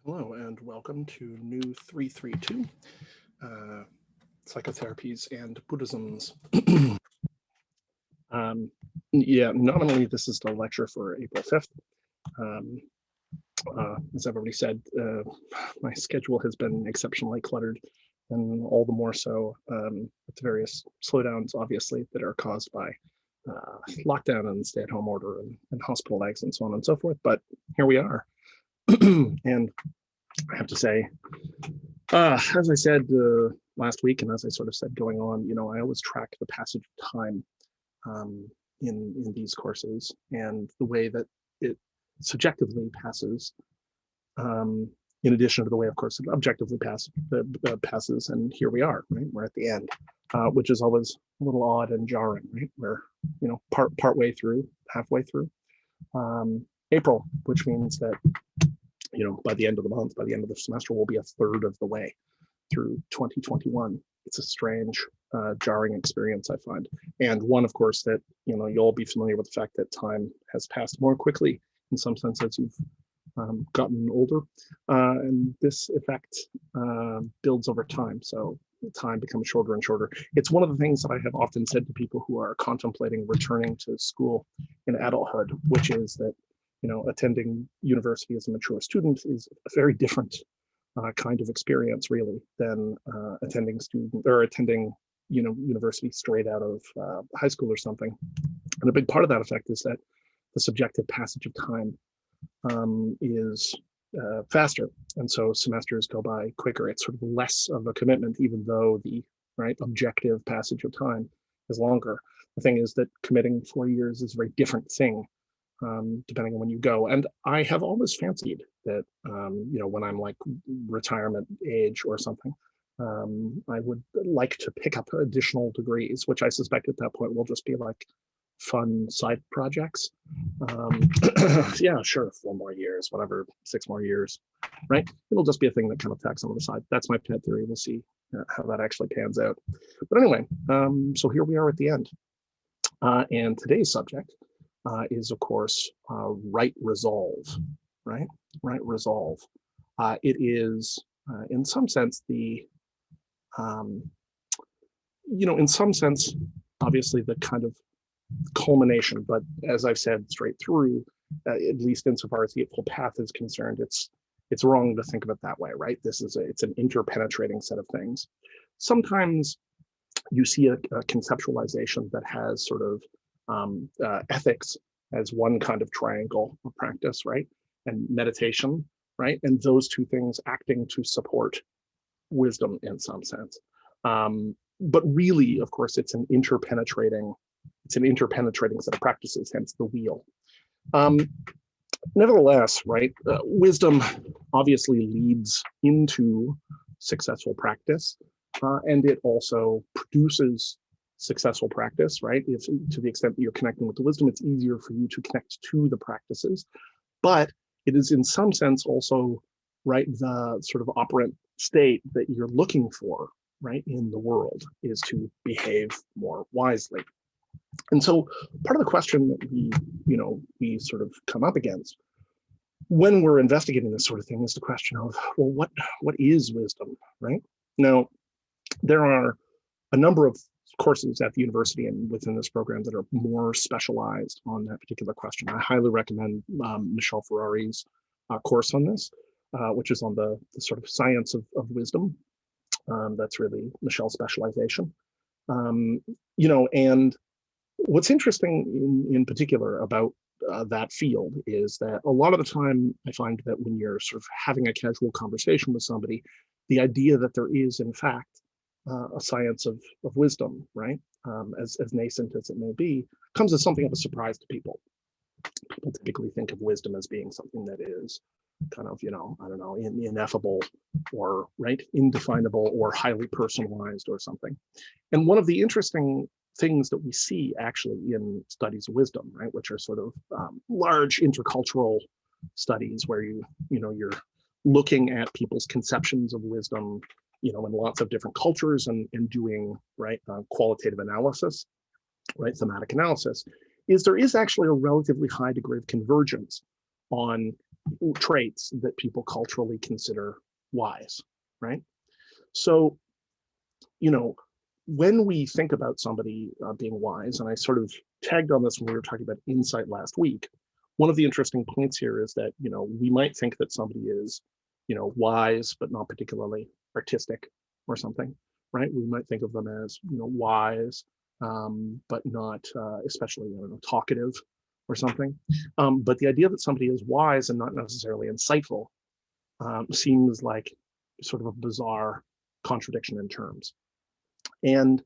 Hello and welcome to New 332, Psychotherapies and Buddhisms. Nominally this is the lecture for April 5th. As everybody said, my schedule has been exceptionally cluttered, and all the more so with the various slowdowns, obviously, that are caused by lockdown and stay-at-home order and hospital legs and so on and so forth. But here we are. And I have to say, as I said last week, and as I sort of said going on, I always track the passage of time in these courses and the way that it subjectively passes, in addition to the way, of course, it objectively passes. And here we are, right? We're at the end, which is always a little odd and jarring, right? We're, partway through, halfway through April, which means that by the end of the month, by the end of the semester, we'll be a third of the way through 2021. It's a strange, jarring experience, I find. And one, of course, that, you'll all be familiar with the fact that time has passed more quickly in some sense as you've gotten older. And this effect builds over time. So time becomes shorter and shorter. It's one of the things that I have often said to people who are contemplating returning to school in adulthood, which is that attending university as a mature student is a very different kind of experience, really, than attending university straight out of high school or something. And a big part of that effect is that the subjective passage of time is faster, and so semesters go by quicker. It's sort of less of a commitment, even though the objective passage of time is longer. The thing is that committing 4 years is a very different thing, depending on when you go. And I have always fancied that, when I'm like retirement age or something, I would like to pick up additional degrees, which I suspect at that point will just be like fun side projects. Yeah, sure, 4 more years, whatever, 6 more years, right? It'll just be a thing that kind of tacks on the side. That's my pet theory. We'll see how that actually pans out. But anyway, so here we are at the end. And today's subject is, of course, right resolve, right? Right resolve. It is, in some sense, in some sense, obviously the kind of culmination, but as I've said straight through, at least insofar as the Eightfold Path is concerned, it's wrong to think of it that way, right? It's an interpenetrating set of things. Sometimes you see a conceptualization that has sort of ethics as one kind of triangle of practice, right? And meditation, right? And those two things acting to support wisdom in some sense. But really, of course, it's an interpenetrating set of practices, hence the wheel. Nevertheless, right, wisdom obviously leads into successful practice, and it also produces successful practice, right? If to the extent that you're connecting with the wisdom, it's easier for you to connect to the practices. But it is in some sense also, right, the sort of operant state that you're looking for, right, in the world is to behave more wisely. And so part of the question that we sort of come up against when we're investigating this sort of thing is the question of, well, what is wisdom, right? Now, there are a number of courses at the university and within this program that are more specialized on that particular question. I highly recommend Michelle Ferrari's course on this, which is on the sort of science of wisdom. That's really Michelle's specialization. And what's interesting in particular about that field is that a lot of the time I find that when you're sort of having a casual conversation with somebody, the idea that there is in fact a science of wisdom, right, as nascent as it may be, comes as something of a surprise to people. People typically think of wisdom as being something that is kind of, ineffable or, right, indefinable or highly personalized or something. And one of the interesting things that we see actually in studies of wisdom, right, which are sort of large intercultural studies where you're looking at people's conceptions of wisdom, in lots of different cultures and doing, right, qualitative analysis, right, thematic analysis, is there is actually a relatively high degree of convergence on traits that people culturally consider wise, right? So, when we think about somebody being wise, and I sort of tagged on this when we were talking about insight last week, one of the interesting points here is that, we might think that somebody is, wise, but not particularly artistic or something, right? We might think of them as, wise, but not especially, talkative or something. But the idea that somebody is wise and not necessarily insightful seems like sort of a bizarre contradiction in terms. And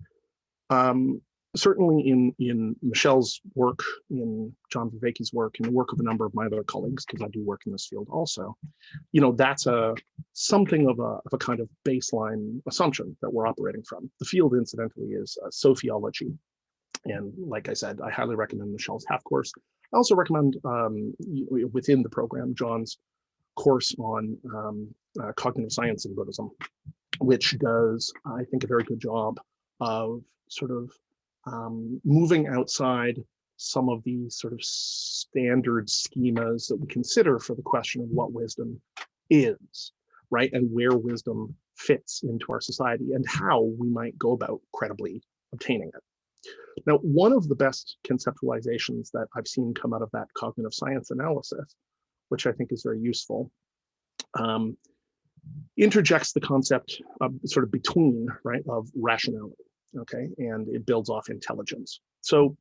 certainly in Michelle's work, in John Vervaeke's work, in the work of a number of my other colleagues, because I do work in this field also, that's something of a kind of baseline assumption that we're operating from. The field, incidentally, is sociology. And like I said, I highly recommend Michelle's half course. I also recommend within the program, John's course on cognitive science in Buddhism, which does, I think, a very good job of sort of moving outside some of the sort of standard schemas that we consider for the question of what wisdom is, right? And where wisdom fits into our society and how we might go about credibly obtaining it. Now, one of the best conceptualizations that I've seen come out of that cognitive science analysis, which I think is very useful, interjects the concept of sort of between, right, of rationality, okay, and it builds off intelligence. So,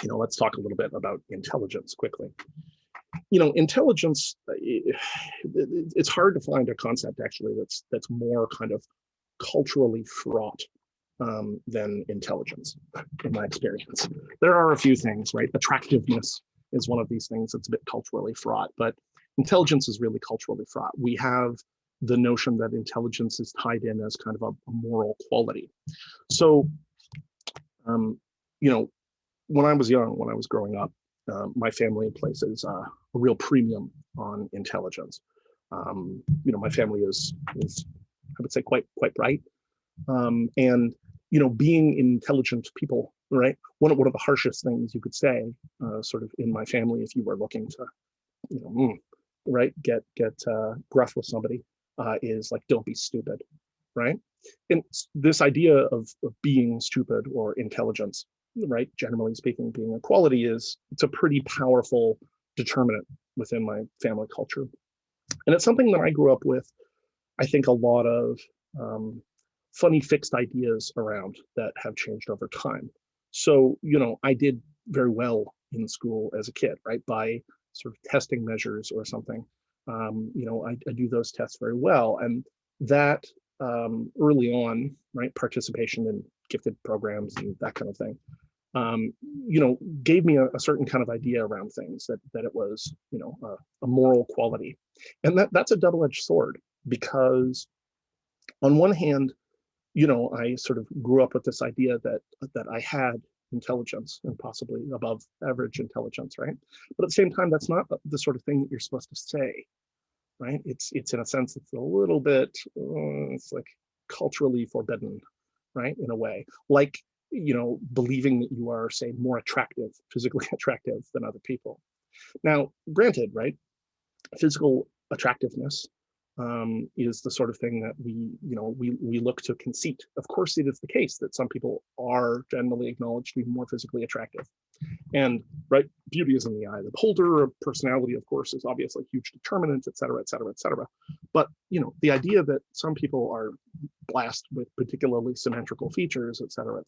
let's talk a little bit about intelligence quickly. Intelligence, it's hard to find a concept actually that's more kind of culturally fraught than intelligence, in my experience. There are a few things, right? Attractiveness is one of these things that's a bit culturally fraught, but intelligence is really culturally fraught. We have the notion that intelligence is tied in as kind of a moral quality. So, when I was young, when I was growing up, my family places a real premium on intelligence. My family is I would say quite bright, and being intelligent people, right? One of the harshest things you could say, sort of in my family, if you were looking to, right, get gruff with somebody, is like, don't be stupid, right? And this idea of being stupid or intelligence, right, generally speaking, being a quality, it's a pretty powerful determinant within my family culture. And it's something that I grew up with, I think, a lot of funny fixed ideas around that have changed over time. So, I did very well in school as a kid, right, by sort of testing measures or something. I do those tests very well. And that early on, right, participation in gifted programs and that kind of thing, gave me a certain kind of idea around things that it was, a moral quality. And that's a double-edged sword, because on one hand, I sort of grew up with this idea that I had intelligence and possibly above average intelligence, right? But at the same time, that's not the sort of thing that you're supposed to say, right? It's in a sense, it's a little bit, it's like culturally forbidden, right? In a way, like, believing that you are, say, more attractive, physically attractive than other people. Now, granted, right, physical attractiveness is the sort of thing that we look to conceit. Of course, it is the case that some people are generally acknowledged to be more physically attractive, and right, beauty is in the eye of the beholder. Personality, of course, is obviously a huge determinant, et cetera, et cetera, et cetera. But the idea that some people are blessed with particularly symmetrical features, et cetera,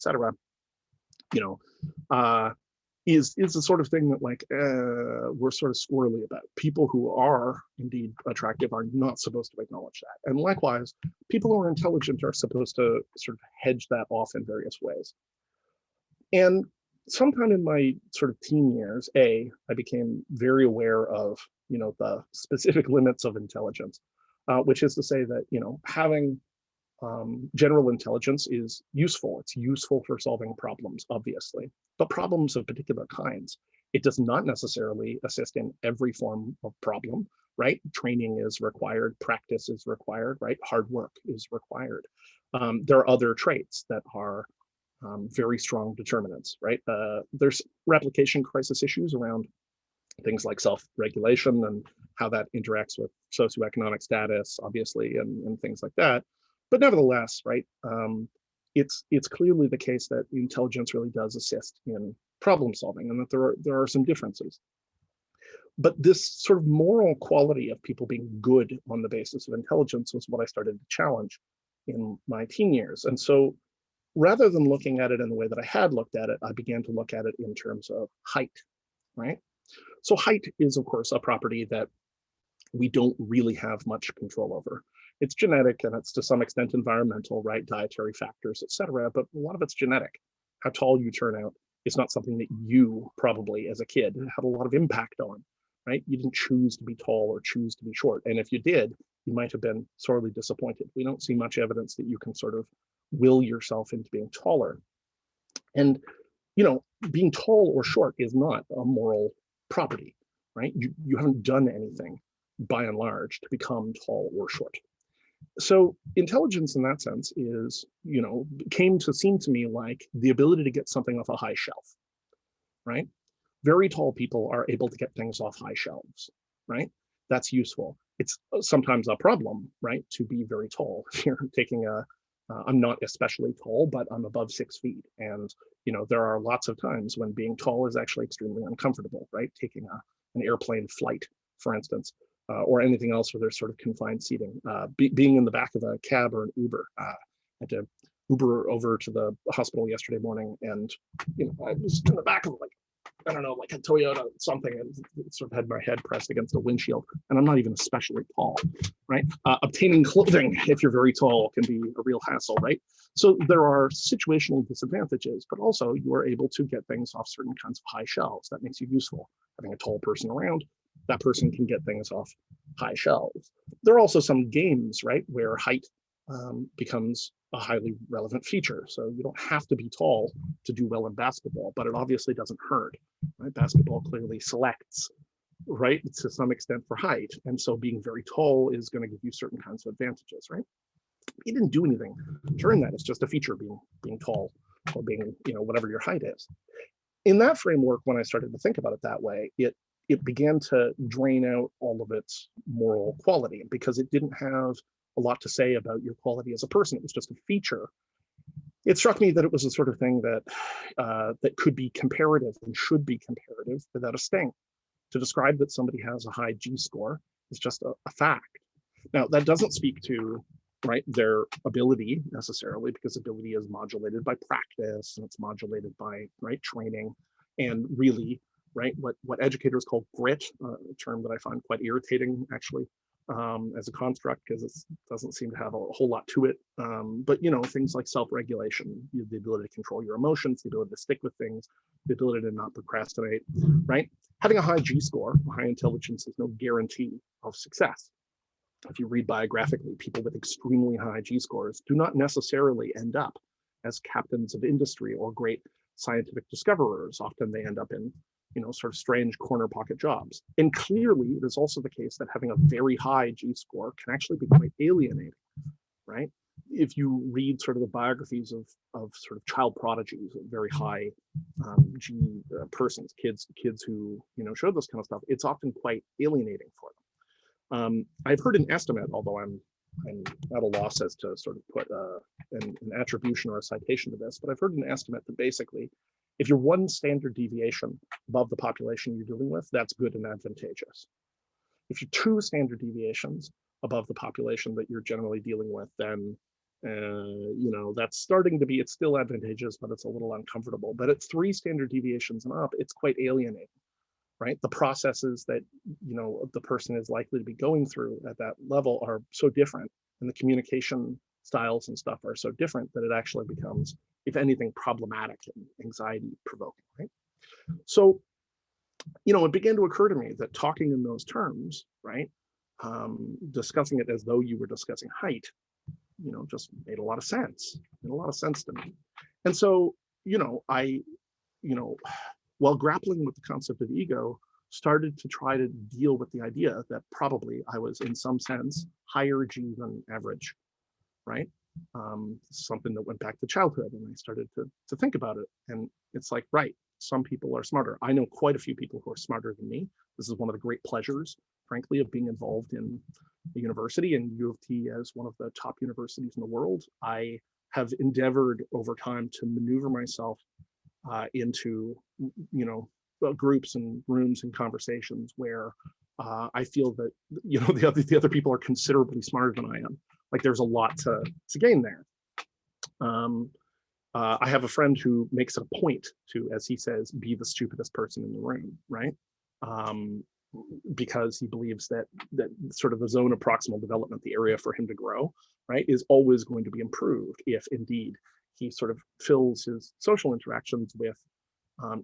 is the sort of thing that, like, we're sort of squirrely about. People who are indeed attractive are not supposed to acknowledge that. And likewise, people who are intelligent are supposed to sort of hedge that off in various ways. And sometime in my sort of teen years, I became very aware of, the specific limits of intelligence, which is to say that, having general intelligence is useful. It's useful for solving problems, obviously, but problems of particular kinds. It does not necessarily assist in every form of problem, right? Training is required, practice is required, right? Hard work is required. There are other traits that are very strong determinants, right? There's replication crisis issues around things like self-regulation and how that interacts with socioeconomic status, obviously, and things like that. But nevertheless, right, it's clearly the case that intelligence really does assist in problem solving, and that there are some differences. But this sort of moral quality of people being good on the basis of intelligence was what I started to challenge in my teen years. And so rather than looking at it in the way that I had looked at it, I began to look at it in terms of height, right? So height is, of course, a property that we don't really have much control over. It's genetic, and it's to some extent environmental, right? Dietary factors, et cetera, but a lot of it's genetic. How tall you turn out is not something that you probably as a kid had a lot of impact on, right? You didn't choose to be tall or choose to be short. And if you did, you might have been sorely disappointed. We don't see much evidence that you can sort of will yourself into being taller. And, you know, being tall or short is not a moral property, right? You haven't done anything by and large to become tall or short. So intelligence in that sense is, you know, came to seem to me like the ability to get something off a high shelf, right? Very tall people are able to get things off high shelves, right? That's useful. It's sometimes a problem, right, to be very tall. If you're taking I'm not especially tall, but I'm above 6 feet. And, you know, there are lots of times when being tall is actually extremely uncomfortable, right? Taking an airplane flight, for instance, or anything else where there's sort of confined seating. Being in the back of a cab or an Uber. I had to Uber over to the hospital yesterday morning, and, you know, I was in the back of like, I don't know, like a Toyota something, and sort of had my head pressed against the windshield. And I'm not even especially tall, right? Obtaining clothing, if you're very tall, can be a real hassle, right? So there are situational disadvantages, but also you are able to get things off certain kinds of high shelves. That makes you useful. Having a tall person around, that person can get things off high shelves. There are also some games, right, where height becomes a highly relevant feature. So you don't have to be tall to do well in basketball, but it obviously doesn't hurt. Right? Basketball clearly selects, right, to some extent for height. And so being very tall is going to give you certain kinds of advantages, right? You didn't do anything to earn that. It's just a feature being tall or being, you know, whatever your height is. In that framework, when I started to think about it that way, it began to drain out all of its moral quality because it didn't have a lot to say about your quality as a person. It was just a feature. It struck me that it was the sort of thing that that could be comparative and should be comparative without a sting. To describe that somebody has a high G score is just a fact. Now, that doesn't speak to, right, their ability necessarily, because ability is modulated by practice and it's modulated by, right, training, and really, right, what educators call grit, a term that I find quite irritating actually, as a construct, because it doesn't seem to have a whole lot to it. But, you know, things like self-regulation, the ability to control your emotions, the ability to stick with things, the ability to not procrastinate, right? Having a high G score, high intelligence is no guarantee of success. If you read biographically, people with extremely high G scores do not necessarily end up as captains of industry or great scientific discoverers. Often they end up in, you know, sort of strange corner pocket jobs. And clearly, it is also the case that having a very high G score can actually be quite alienating, right? If you read sort of the biographies of sort of child prodigies, very high G persons, kids who, you know, show this kind of stuff, it's often quite alienating for them. I've heard an estimate, although I'm at a loss as to sort of put an attribution or a citation to this, but I've heard an estimate that basically, if you're one standard deviation above the population you're dealing with, that's good and advantageous. If you're 2 standard deviations above the population that you're generally dealing with, then you know, that's starting to be, it's still advantageous, but it's a little uncomfortable. But at 3 standard deviations and up, it's quite alienating, right? The processes that, you know, the person is likely to be going through at that level are so different, and the communication styles and stuff are so different that it actually becomes, if anything, problematic and anxiety provoking, right? So, you know, it began to occur to me that talking in those terms, right, discussing it as though you were discussing height, you know, just made a lot of sense, to me. And so, you know, while grappling with the concept of ego, started to try to deal with the idea that probably I was in some sense higher G than average, right? Something that went back to childhood, and I started to think about it, and it's like, right, some people are smarter. I know quite a few people who are smarter than me. This is one of the great pleasures, frankly, of being involved in the university, and U of T as one of the top universities in the world. I have endeavored over time to maneuver myself into, groups and rooms and conversations where I feel that, the other people are considerably smarter than I am. Like there's a lot to gain there. I have a friend who makes it a point to, as he says, be the stupidest person in the room, right? Because he believes that sort of the zone of proximal development, the area for him to grow, right, is always going to be improved if indeed he sort of fills his social interactions with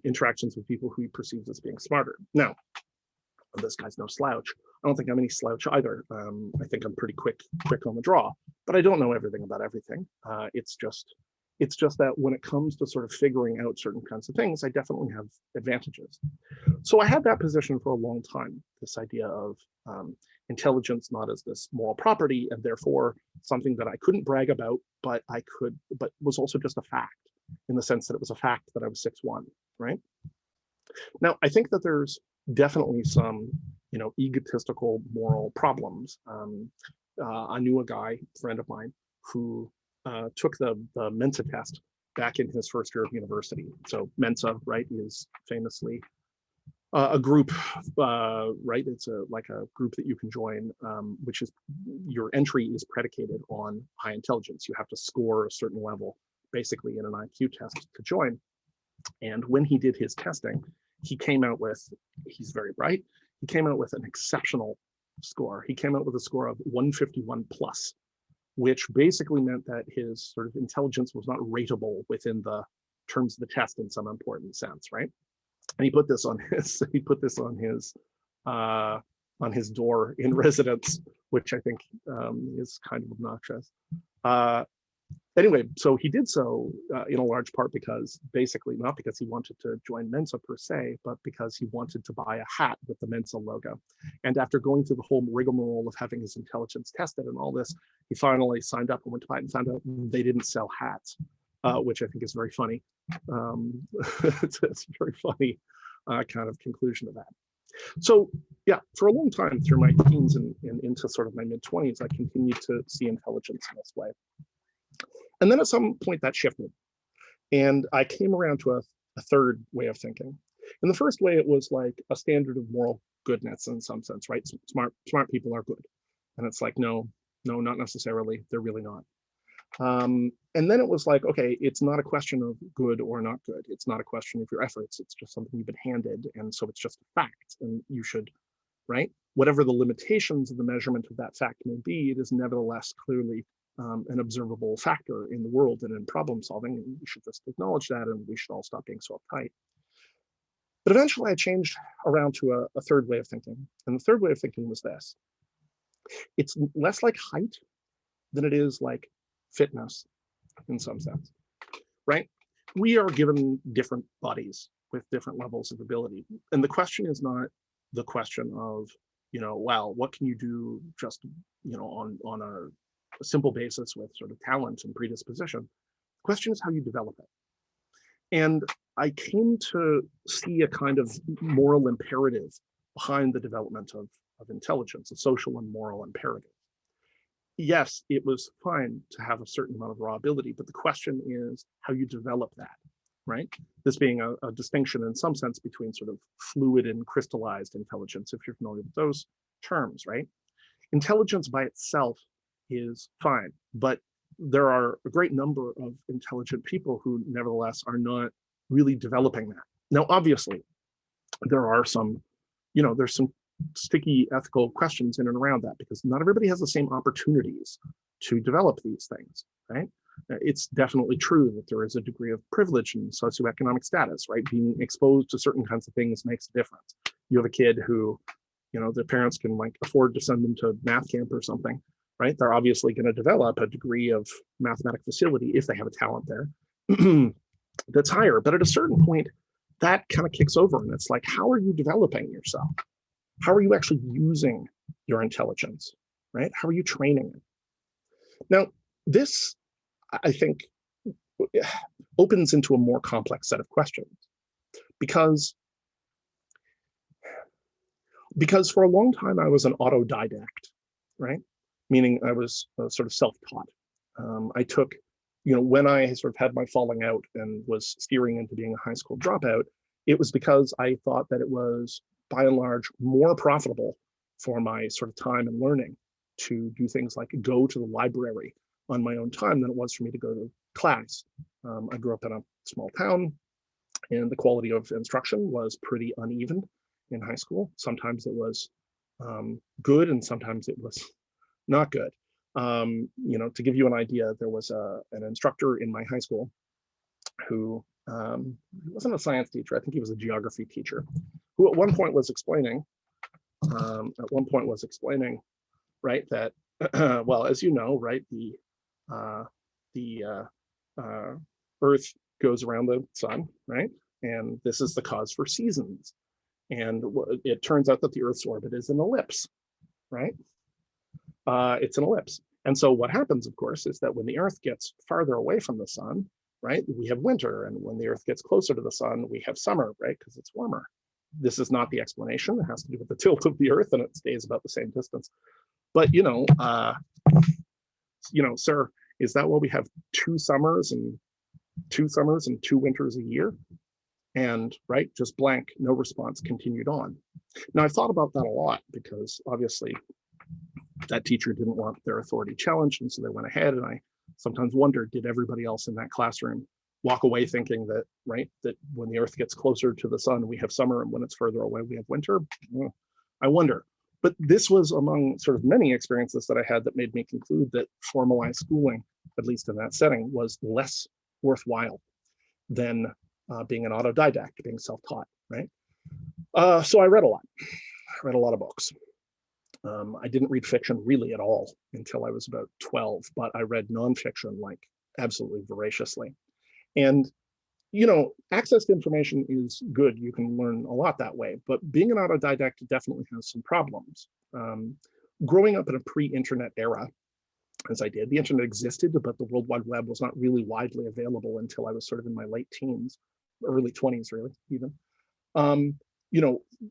interactions with people who he perceives as being smarter. Now, this guy's no slouch. I don't think I'm any slouch either. I think I'm pretty quick on the draw, but I don't know everything about everything. It's just that when it comes to sort of figuring out certain kinds of things, I definitely have advantages. So I had that position for a long time, this idea of intelligence not as this moral property, and therefore something that I couldn't brag about, but was also just a fact, in the sense that it was a fact that I was 6'1", right? Now, I think that there's definitely some, egotistical moral problems. I knew a guy, friend of mine, who took the Mensa test back in his first year of university. So Mensa, right, is famously a group, right? It's like a group that you can join, which is, your entry is predicated on high intelligence. You have to score a certain level, basically, in an IQ test to join. And when he did his testing, he came out with, he's very bright, he came out with an exceptional score. He came out with a score of 151 plus, which basically meant that his sort of intelligence was not rateable within the terms of the test in some important sense, right? And he put this on his door in residence, which I think is kind of obnoxious. Anyway, so he did so in a large part because, basically, not because he wanted to join Mensa per se, but because he wanted to buy a hat with the Mensa logo. And after going through the whole rigmarole of having his intelligence tested and all this, he finally signed up and went to buy it and found out they didn't sell hats, which I think is very funny. It's a very funny kind of conclusion to that. So yeah, for a long time through my teens and into sort of my mid-20s, I continued to see intelligence in this way. And then at some point that shifted, and I came around to a third way of thinking. In the first way, it was like a standard of moral goodness in some sense, right? Smart people are good. And it's like, no, not necessarily. They're really not. And then it was like, okay, it's not a question of good or not good. It's not a question of your efforts. It's just something you've been handed. And so it's just a fact. And you should, right? Whatever the limitations of the measurement of that fact may be, it is nevertheless clearly an observable factor in the world and in problem solving. And we should just acknowledge that, and we should all stop being so uptight. But eventually I changed around to a third way of thinking. And the third way of thinking was this. It's less like height than it is like fitness in some sense, right? We are given different bodies with different levels of ability. And the question is not the question of, well, what can you do just, on a simple basis with sort of talent and predisposition. The question is how you develop it. And I came to see a kind of moral imperative behind the development of intelligence, a social and moral imperative. Yes, it was fine to have a certain amount of raw ability, but the question is how you develop that, right? This being a distinction in some sense between sort of fluid and crystallized intelligence, if you're familiar with those terms, right? Intelligence by itself is fine, but there are a great number of intelligent people who nevertheless are not really developing that. Now, obviously, there are some, there's some sticky ethical questions in and around that, because not everybody has the same opportunities to develop these things, right? It's definitely true that there is a degree of privilege and socioeconomic status, right? Being exposed to certain kinds of things makes a difference. You have a kid who, their parents can like afford to send them to math camp or something, right? They're obviously going to develop a degree of mathematic facility if they have a talent there that's higher. But at a certain point, that kind of kicks over, and it's like, how are you developing yourself? How are you actually using your intelligence, right? How are you training it? Now, this, I think, opens into a more complex set of questions, because for a long time I was an autodidact, right? Meaning I was sort of self-taught. I took, when I sort of had my falling out and was steering into being a high school dropout, it was because I thought that it was by and large more profitable for my sort of time and learning to do things like go to the library on my own time than it was for me to go to class. I grew up in a small town, and the quality of instruction was pretty uneven in high school. Sometimes it was good, and sometimes it was not good. To give you an idea, there was an instructor in my high school who wasn't a science teacher. I think he was a geography teacher, who at one point was explaining, right, that well, as you know, right, the Earth goes around the sun, right, and this is the cause for seasons. And it turns out that the Earth's orbit is an ellipse, right? It's an ellipse. And so what happens, of course, is that when the Earth gets farther away from the sun, right, we have winter. And when the Earth gets closer to the sun, we have summer, right, because it's warmer. This is not the explanation. It has to do with the tilt of the Earth, and it stays about the same distance. But, sir, is that why we have two summers and two winters a year? And right, just blank, no response, continued on. Now, I've thought about that a lot because obviously that teacher didn't want their authority challenged, and so they went ahead. And I sometimes wonder, did everybody else in that classroom walk away thinking that, right, that when the Earth gets closer to the sun, we have summer, and when it's further away, we have winter? I wonder. But this was among sort of many experiences that I had that made me conclude that formalized schooling, at least in that setting, was less worthwhile than being an autodidact, being self-taught, right? So I read a lot. I read a lot of books. I didn't read fiction really at all until I was about 12, but I read nonfiction like absolutely voraciously. And, access to information is good. You can learn a lot that way, but being an autodidact definitely has some problems. Growing up in a pre-internet era, as I did, the internet existed, but the World Wide Web was not really widely available until I was sort of in my late teens, early 20s, really, even.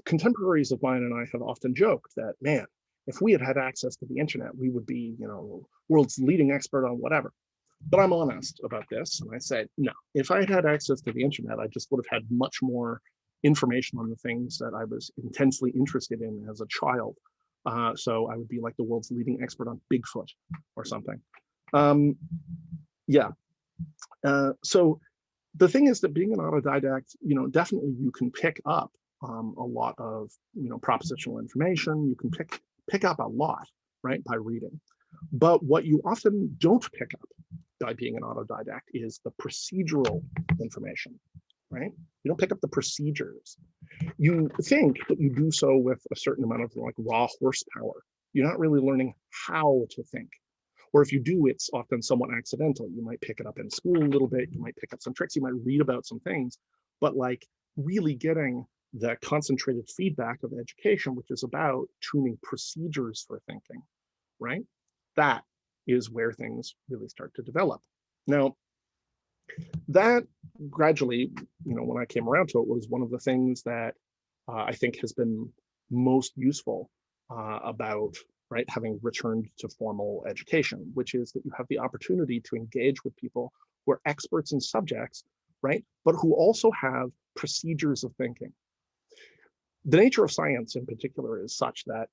Contemporaries of mine and I have often joked that, man, if we had had access to the internet, we would be, world's leading expert on whatever. But I'm honest about this, and I said, no, if I had had access to the internet, I just would have had much more information on the things that I was intensely interested in as a child. So I would be like the world's leading expert on Bigfoot or something. So the thing is that being an autodidact, definitely you can pick up a lot of, propositional information. You can pick up a lot, right, by reading. But what you often don't pick up by being an autodidact is the procedural information, right? You don't pick up the procedures. You think that you do so with a certain amount of like raw horsepower. You're not really learning how to think. Or if you do, it's often somewhat accidental. You might pick it up in school a little bit. You might pick up some tricks. You might read about some things. But like really getting the concentrated feedback of education, which is about tuning procedures for thinking, right? That is where things really start to develop. Now, that gradually, when I came around to it, was one of the things that I think has been most useful about, right, having returned to formal education, which is that you have the opportunity to engage with people who are experts in subjects, right, but who also have procedures of thinking. The nature of science in particular is such that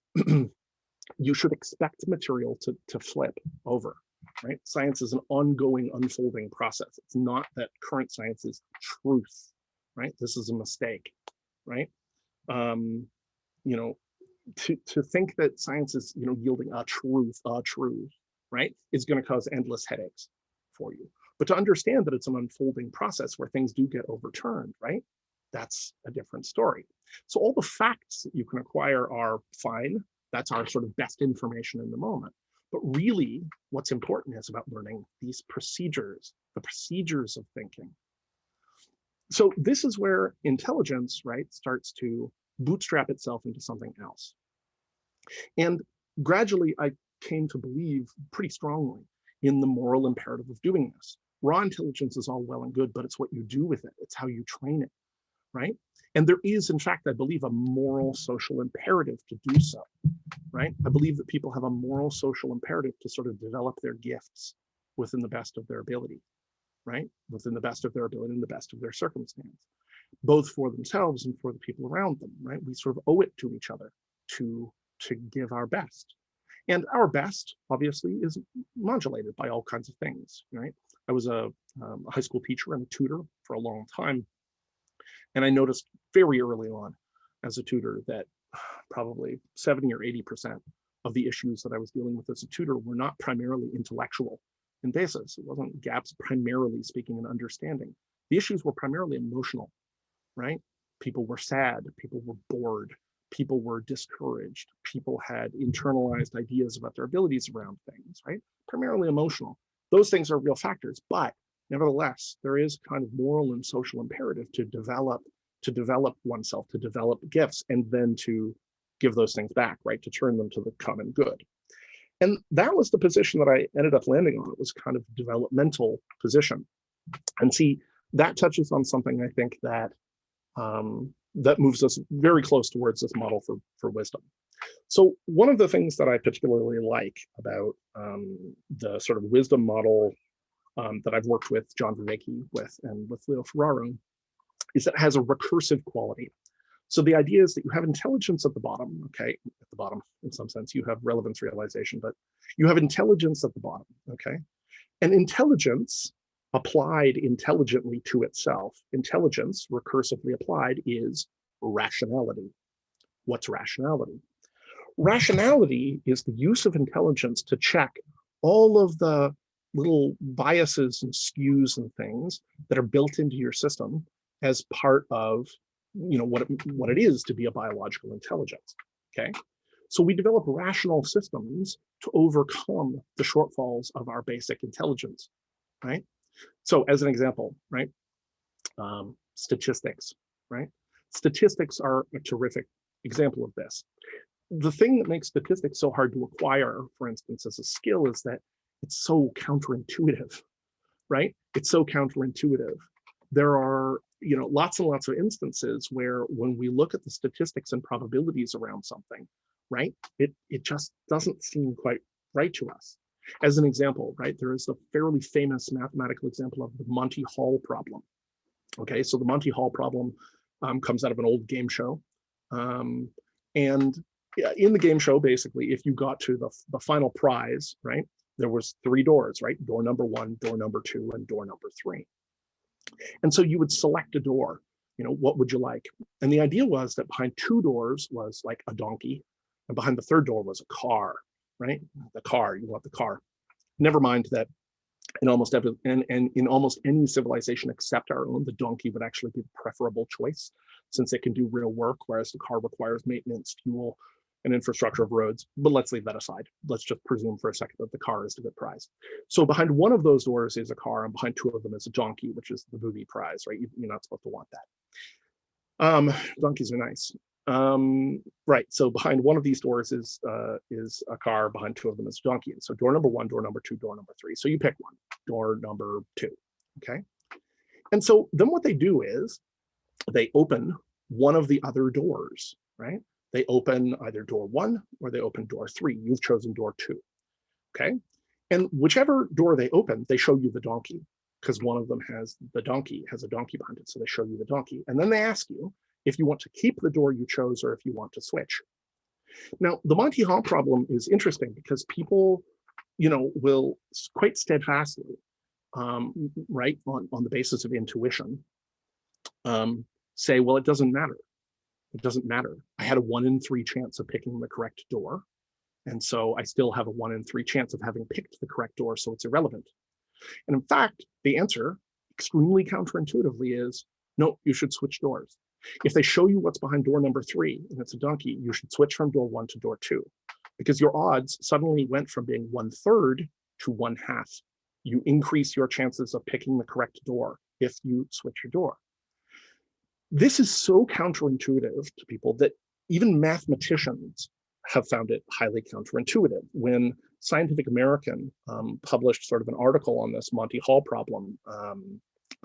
you should expect material to flip over, right? Science is an ongoing, unfolding process. It's not that current science is truth, right? This is a mistake, right? To think that science is, yielding a truth, right, is going to cause endless headaches for you. But to understand that it's an unfolding process where things do get overturned, right? That's a different story. So all the facts that you can acquire are fine. That's our sort of best information in the moment. But really, what's important is about learning these procedures, the procedures of thinking. So this is where intelligence, right, starts to bootstrap itself into something else. And gradually, I came to believe pretty strongly in the moral imperative of doing this. Raw intelligence is all well and good, but it's what you do with it. It's how you train it. right? And there is, in fact, I believe, a moral social imperative to do so, right? I believe that people have a moral social imperative to sort of develop their gifts within the best of their ability, right? Within the best of their ability and the best of their circumstance, both for themselves and for the people around them, right? We sort of owe it to each other to give our best. And our best, obviously, is modulated by all kinds of things, right? I was a high school teacher and a tutor for a long time. And I noticed very early on as a tutor that probably 70 or 80% of the issues that I was dealing with as a tutor were not primarily intellectual in basis. It wasn't gaps primarily speaking and understanding. The issues were primarily emotional, right? People were sad, people were bored, people were discouraged, people had internalized ideas about their abilities around things, right? Primarily emotional. Those things are real factors, but nevertheless, there is kind of moral and social imperative to develop oneself, to develop gifts, and then to give those things back, right? To turn them to the common good. And that was the position that I ended up landing on. It was kind of a developmental position. And see, that touches on something I think that that moves us very close towards this model for wisdom. So one of the things that I particularly like about the sort of wisdom model that I've worked with John Vervaeke with and with Leo Ferraro is that it has a recursive quality. So the idea is that you have intelligence at the bottom, okay? At the bottom, in some sense, you have relevance realization, but you have intelligence at the bottom, okay? And intelligence applied intelligently to itself, intelligence recursively applied is rationality. What's rationality? Rationality is the use of intelligence to check all of the little biases and skews and things that are built into your system as part of what it is to be a biological intelligence, okay? So we develop rational systems to overcome the shortfalls of our basic intelligence, right? So as an example, right, statistics, right? Statistics are a terrific example of this. The thing that makes statistics so hard to acquire, for instance, as a skill is that it's so counterintuitive, right? It's so counterintuitive. There are, lots and lots of instances where when we look at the statistics and probabilities around something, right, it just doesn't seem quite right to us. As an example, right, there is a fairly famous mathematical example of the Monty Hall problem. Okay, so the Monty Hall problem comes out of an old game show. And in the game show, basically, if you got to the final prize, right, there was 3 doors, right? Door number 1, door number 2, and door number 3. And so you would select a door, what would you like? And the idea was that behind 2 doors was like a donkey, and behind the 3rd door was a car, right? The car, you want the car. Never mind that in almost any civilization except our own, the donkey would actually be the preferable choice since it can do real work, whereas the car requires maintenance, fuel, and infrastructure of roads. But let's leave that aside. Let's just presume for a second that the car is the good prize. So behind one of those doors is a car, and behind 2 of them is a donkey, which is the booby prize, right? You're not supposed to want that. Donkeys are nice. Right, so behind one of these doors is a car, behind 2 of them is a donkey. So door number 1, door number 2, door number 3. So you pick one, door number 2, okay? And so then what they do is they open one of the other doors, right? They open either door 1 or they open door 3. You've chosen door 2, okay? And whichever door they open, they show you the donkey because one of them has a donkey behind it. So they show you the donkey. And then they ask you if you want to keep the door you chose or if you want to switch. Now, the Monty Hall problem is interesting because people, will quite steadfastly, right, on the basis of intuition, say, well, it doesn't matter. It doesn't matter. I had a 1 in 3 chance of picking the correct door. And so I still have a 1 in 3 chance of having picked the correct door, so it's irrelevant. And in fact, the answer, extremely counterintuitively, is no, you should switch doors. If they show you what's behind door number 3 and it's a donkey, you should switch from door 1 to door 2 because your odds suddenly went from being 1/3 to 1/2. You increase your chances of picking the correct door if you switch your door. This is so counterintuitive to people that even mathematicians have found it highly counterintuitive. When Scientific American published sort of an article on this Monty Hall problem,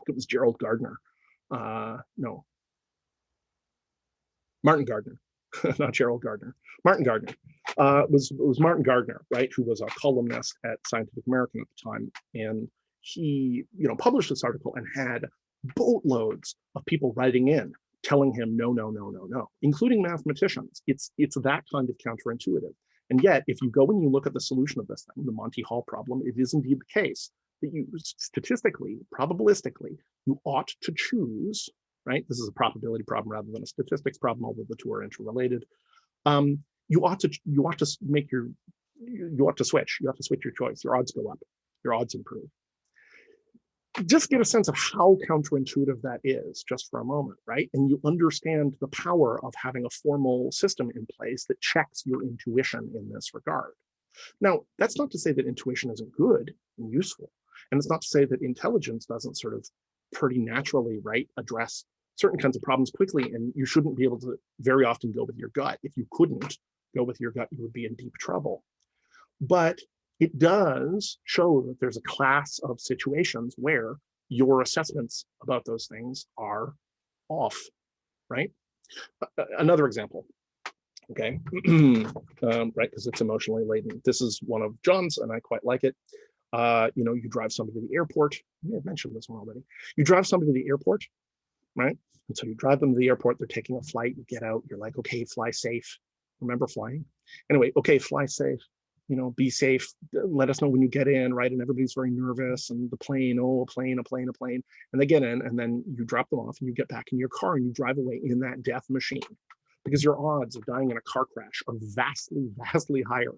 it was Gerald Gardner. No, Martin Gardner, not Gerald Gardner. Martin Gardner was Martin Gardner, right, who was a columnist at Scientific American at the time, and he, published this article and had boatloads of people writing in telling him no, no, no, no, no, including mathematicians. It's that kind of counterintuitive. And yet, if you go and you look at the solution of this thing, the Monty Hall problem, it is indeed the case that you statistically, probabilistically, you ought to choose, right? This is a probability problem rather than a statistics problem, although the two are interrelated. You ought to switch. You have to switch your choice. Your odds go up. Your odds improve. Just get a sense of how counterintuitive that is just for a moment, right? And you understand the power of having a formal system in place that checks your intuition in this regard. Now, that's not to say that intuition isn't good and useful. And it's not to say that intelligence doesn't sort of pretty naturally, right, address certain kinds of problems quickly, and you shouldn't be able to very often go with your gut. If you couldn't go with your gut, you would be in deep trouble. But it does show that there's a class of situations where your assessments about those things are off, right? Another example, okay, right, because it's emotionally laden. This is one of John's, and I quite like it. You drive somebody to the airport. I may have mentioned this one already. You drive somebody to the airport, right? And so you drive them to the airport, they're taking a flight, you get out, you're like, okay, fly safe. Remember flying? Anyway, okay, fly safe. Be safe, let us know when you get in, right? And everybody's very nervous, and the plane, oh, a plane. And they get in, and then you drop them off and you get back in your car and you drive away in that death machine, because your odds of dying in a car crash are vastly, vastly higher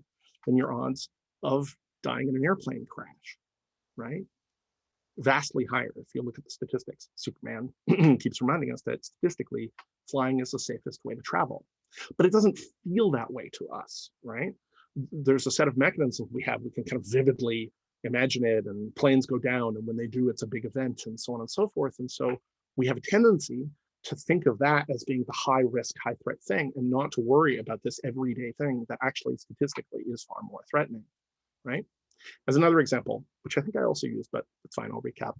than your odds of dying in an airplane crash, right? Vastly higher if you look at the statistics. Superman keeps reminding us that statistically, flying is the safest way to travel. But it doesn't feel that way to us, right? There's a set of mechanisms we have. We can kind of vividly imagine it, and planes go down, and when they do, it's a big event, and so on and so forth. And so we have a tendency to think of that as being the high risk, high threat thing, and not to worry about this everyday thing that actually statistically is far more threatening, right? As another example, which I think I also used, but it's fine, I'll recap.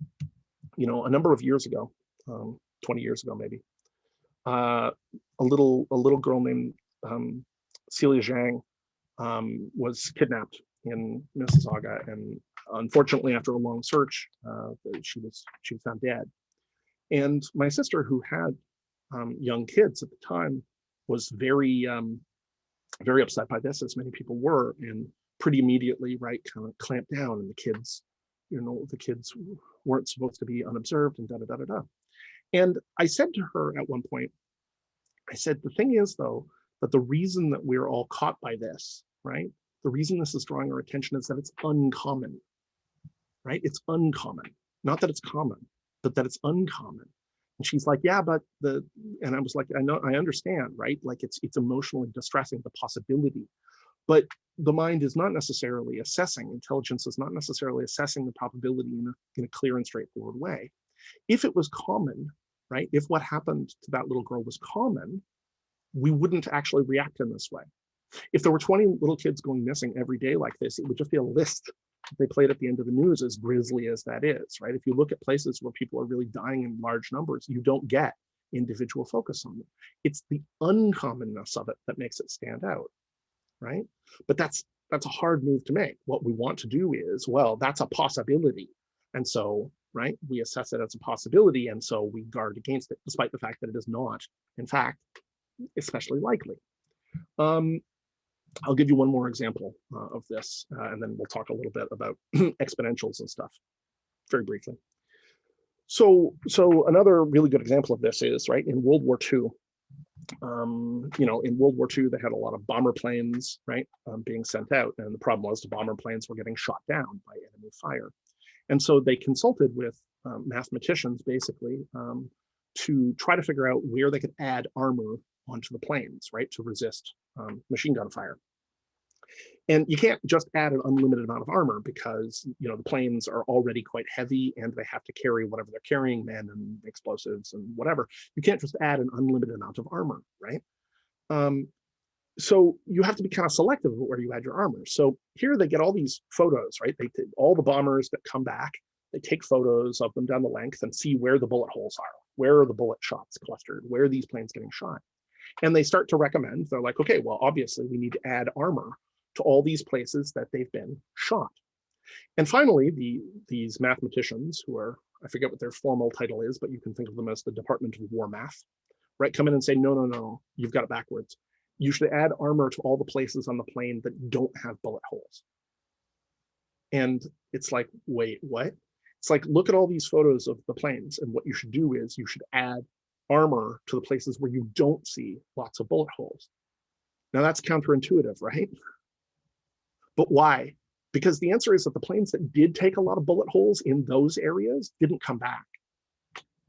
A number of years ago, 20 years ago maybe, a little girl named Celia Zhang was kidnapped in Mississauga, and unfortunately, after a long search, she was found dead. And my sister, who had young kids at the time, was very upset by this, as many people were, and pretty immediately, right, kind of clamped down. And the kids weren't supposed to be unobserved, and da da da da da. And I said to her at one point, I said, the thing is, though, that the reason that we're all caught by this, right? The reason this is drawing our attention is that it's uncommon, right? It's uncommon. Not that it's common, but that it's uncommon. And she's like, yeah, but and I was like, I understand, right? Like it's emotionally distressing, the possibility. But the mind is not necessarily assessing, intelligence is not necessarily assessing the probability in a clear and straightforward way. If it was common, right? If what happened to that little girl was common, we wouldn't actually react in this way. If there were 20 little kids going missing every day like this, it would just be a list they played at the end of the news, as grisly as that is, right? If you look at places where people are really dying in large numbers, you don't get individual focus on them. It's the uncommonness of it that makes it stand out, right? But that's a hard move to make. What we want to do is, well, that's a possibility. And so, right, we assess it as a possibility, and so we guard against it, despite the fact that it is not, in fact, especially likely. I'll give you one more example of this, and then we'll talk a little bit about exponentials and stuff very briefly. So another really good example of this is, right, in World War II. In World War II, they had a lot of bomber planes, right, being sent out, and the problem was the bomber planes were getting shot down by enemy fire. And so they consulted with mathematicians, basically, to try to figure out where they could add armor onto the planes, right, to resist machine gun fire. And you can't just add an unlimited amount of armor, because the planes are already quite heavy and they have to carry whatever they're carrying, men and explosives and whatever. You can't just add an unlimited amount of armor, right? So you have to be kind of selective about where you add your armor. So here they get all these photos, right? All the bombers that come back, they take photos of them down the length and see where the bullet holes are, where are the bullet shots clustered, where are these planes getting shot. And they start to recommend, they're like, okay, well, obviously we need to add armor to all these places that they've been shot. And finally, these mathematicians who are, I forget what their formal title is, but you can think of them as the Department of War Math, right? Come in and say, no, no, no, you've got it backwards. You should add armor to all the places on the plane that don't have bullet holes. And it's like, wait, what? It's like, look at all these photos of the planes. And what you should do is you should add armor to the places where you don't see lots of bullet holes. Now that's counterintuitive, right? But why? Because the answer is that the planes that did take a lot of bullet holes in those areas didn't come back,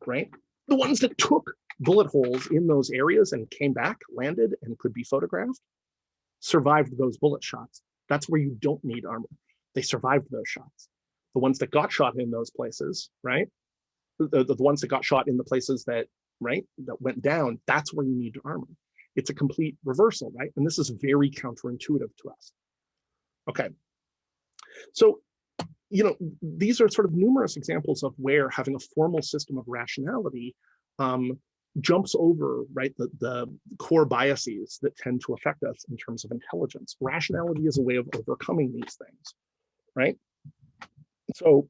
right? The ones that took bullet holes in those areas and came back, landed, and could be photographed, survived those bullet shots. That's where you don't need armor. They survived those shots. The ones that got shot in those places, right? The ones that got shot in the places that, right, that went down, that's where you need armor. It's a complete reversal, right? And this is very counterintuitive to us. Okay. So, you know, these are sort of numerous examples of where having a formal system of rationality jumps over, right, the core biases that tend to affect us in terms of intelligence. Rationality is a way of overcoming these things, right? So,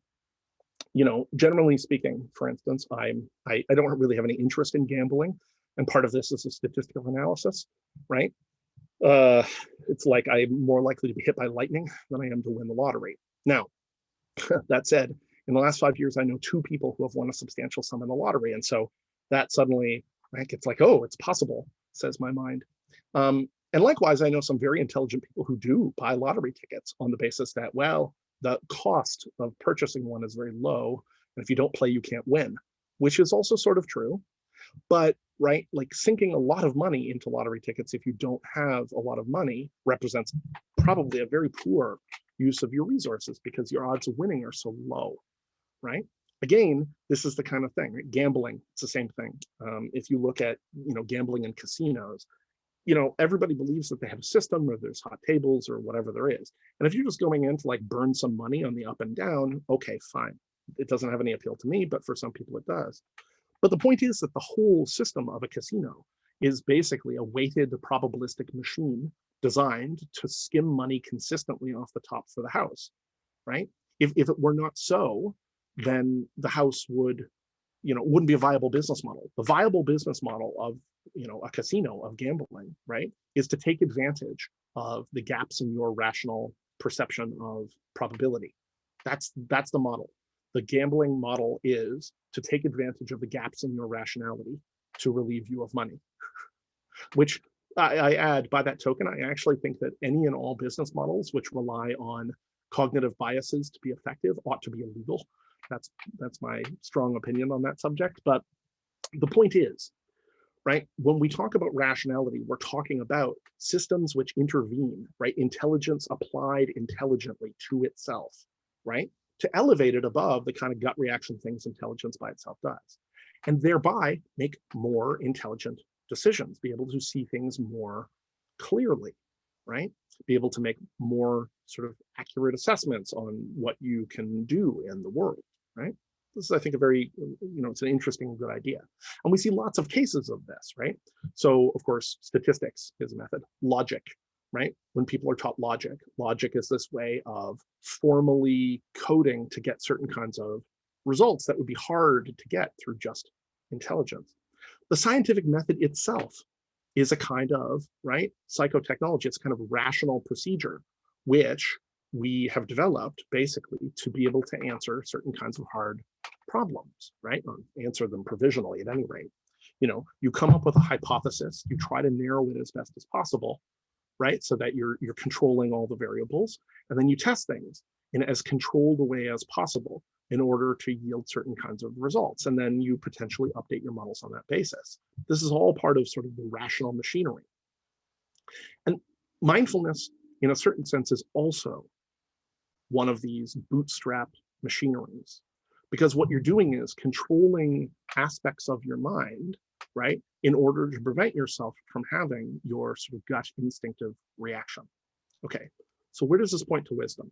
you know, generally speaking, for instance, I don't really have any interest in gambling, and part of this is a statistical analysis, right? It's like I'm more likely to be hit by lightning than I am to win the lottery. Now, that said, in the last 5 years, I know 2 people who have won a substantial sum in the lottery. And so that suddenly, right, it's like, oh, it's possible, says my mind. And likewise, I know some very intelligent people who do buy lottery tickets on the basis that, well, the cost of purchasing one is very low. And if you don't play, you can't win, which is also sort of true. But, right, like sinking a lot of money into lottery tickets if you don't have a lot of money represents probably a very poor use of your resources because your odds of winning are so low, right? Again, this is the kind of thing, right? Gambling, it's the same thing. If you look at, you know, gambling in casinos, you know, everybody believes that they have a system where there's hot tables or whatever there is. And if you're just going in to like burn some money on the up and down, okay, fine. It doesn't have any appeal to me, but for some people it does. But the point is that the whole system of a casino is basically a weighted probabilistic machine designed to skim money consistently off the top for the house, right? If it were not so, then the house would, you know, wouldn't be a viable business model. The viable business model of, you know, a casino, of gambling, right, is to take advantage of the gaps in your rational perception of probability. That's the model. The gambling model is to take advantage of the gaps in your rationality to relieve you of money, which I add, by that token, I actually think that any and all business models which rely on cognitive biases to be effective ought to be illegal. That's my strong opinion on that subject. But the point is, right, when we talk about rationality, we're talking about systems which intervene, right? Intelligence applied intelligently to itself, right? To elevate it above the kind of gut reaction things intelligence by itself does, and thereby make more intelligent decisions, be able to see things more clearly, right? Be able to make more sort of accurate assessments on what you can do in the world, right? This is, I think, a very, you know, it's an interesting, good idea. And we see lots of cases of this, right? So, of course, statistics is a method. Logic, right? When people are taught logic, logic is this way of formally coding to get certain kinds of results that would be hard to get through just intelligence. The scientific method itself is a kind of, right, psychotechnology. It's kind of rational procedure, which we have developed basically to be able to answer certain kinds of hard problems, right? Or answer them provisionally at any rate. You know, you come up with a hypothesis, you try to narrow it as best as possible, right? So that you're controlling all the variables, and then you test things in as controlled a way as possible in order to yield certain kinds of results. And then you potentially update your models on that basis. This is all part of sort of the rational machinery. And mindfulness, in a certain sense, is also one of these bootstrapped machineries, because what you're doing is controlling aspects of your mind, right, in order to prevent yourself from having your sort of gut instinctive reaction. Okay, so where does this point to wisdom?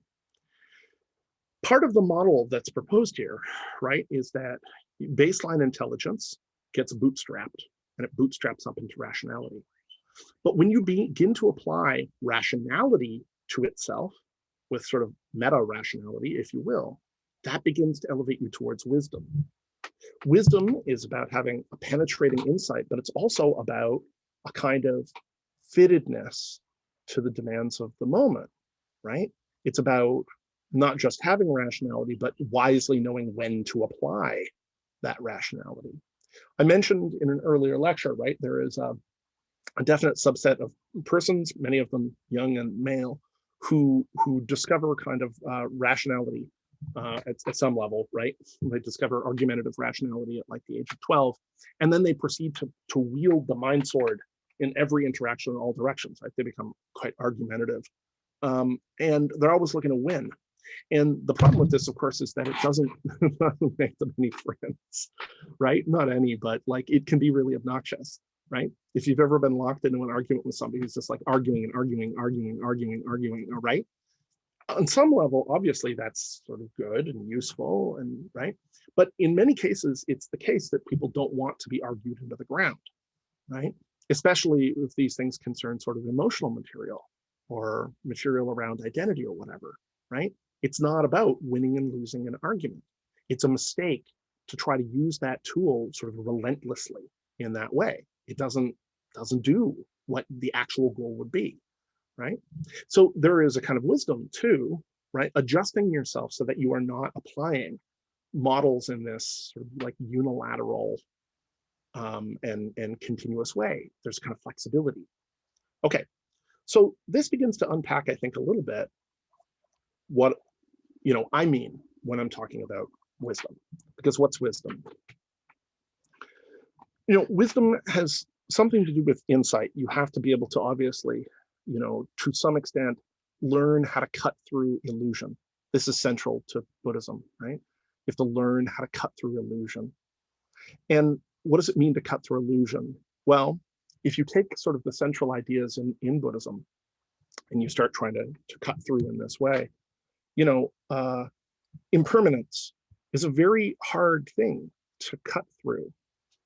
Part of the model that's proposed here, right, is that baseline intelligence gets bootstrapped, and it bootstraps up into rationality. But when you begin to apply rationality to itself with sort of meta rationality, if you will, that begins to elevate you towards wisdom. Wisdom is about having a penetrating insight, but it's also about a kind of fittedness to the demands of the moment, right? It's about not just having rationality, but wisely knowing when to apply that rationality. I mentioned in an earlier lecture, right, there is a definite subset of persons, many of them young and male, who discover kind of rationality at some level, right? They discover argumentative rationality at like the age of 12, and then they proceed to wield the mind sword in every interaction in all directions, right? They become quite argumentative. And they're always looking to win. And the problem with this, of course, is that it doesn't make them any friends, right? Not any, but like it can be really obnoxious, right? If you've ever been locked into an argument with somebody who's just like arguing and arguing, right? On some level, obviously, that's sort of good and useful, and right. But in many cases, it's the case that people don't want to be argued into the ground, right? Especially if these things concern sort of emotional material or material around identity or whatever, right? It's not about winning and losing an argument. It's a mistake to try to use that tool sort of relentlessly in that way. It doesn't do what the actual goal would be, right? So there is a kind of wisdom too, right? Adjusting yourself so that you are not applying models in this sort of like unilateral and continuous way. There's kind of flexibility. Okay, so this begins to unpack, I think, a little bit what I mean when I'm talking about wisdom. Because what's wisdom? Wisdom has something to do with insight. You have to be able to obviously, to some extent, learn how to cut through illusion. This is central to Buddhism, right? You have to learn how to cut through illusion. And what does it mean to cut through illusion? Well, if you take sort of the central ideas in Buddhism and you start trying to cut through in this way, impermanence is a very hard thing to cut through,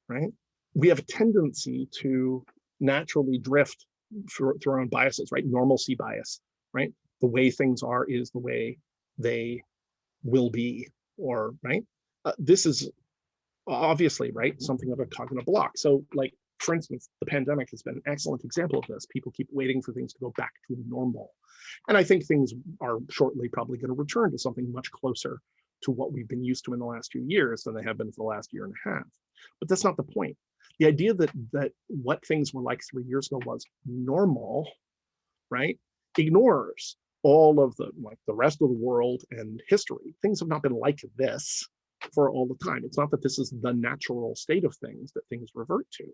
right? We have a tendency to naturally drift through our own biases, right? Normalcy bias, right? The way things are is the way they will be, or right? This is obviously, right, something of a cognitive block. So like, for instance, the pandemic has been an excellent example of this. People keep waiting for things to go back to normal. And I think things are shortly probably going to return to something much closer to what we've been used to in the last few years than they have been for the last year and a half. But that's not the point. The idea that what things were like 3 years ago was normal, right, ignores all of the rest of the world and history. Things have not been like this for all the time. It's not that this is the natural state of things that things revert to,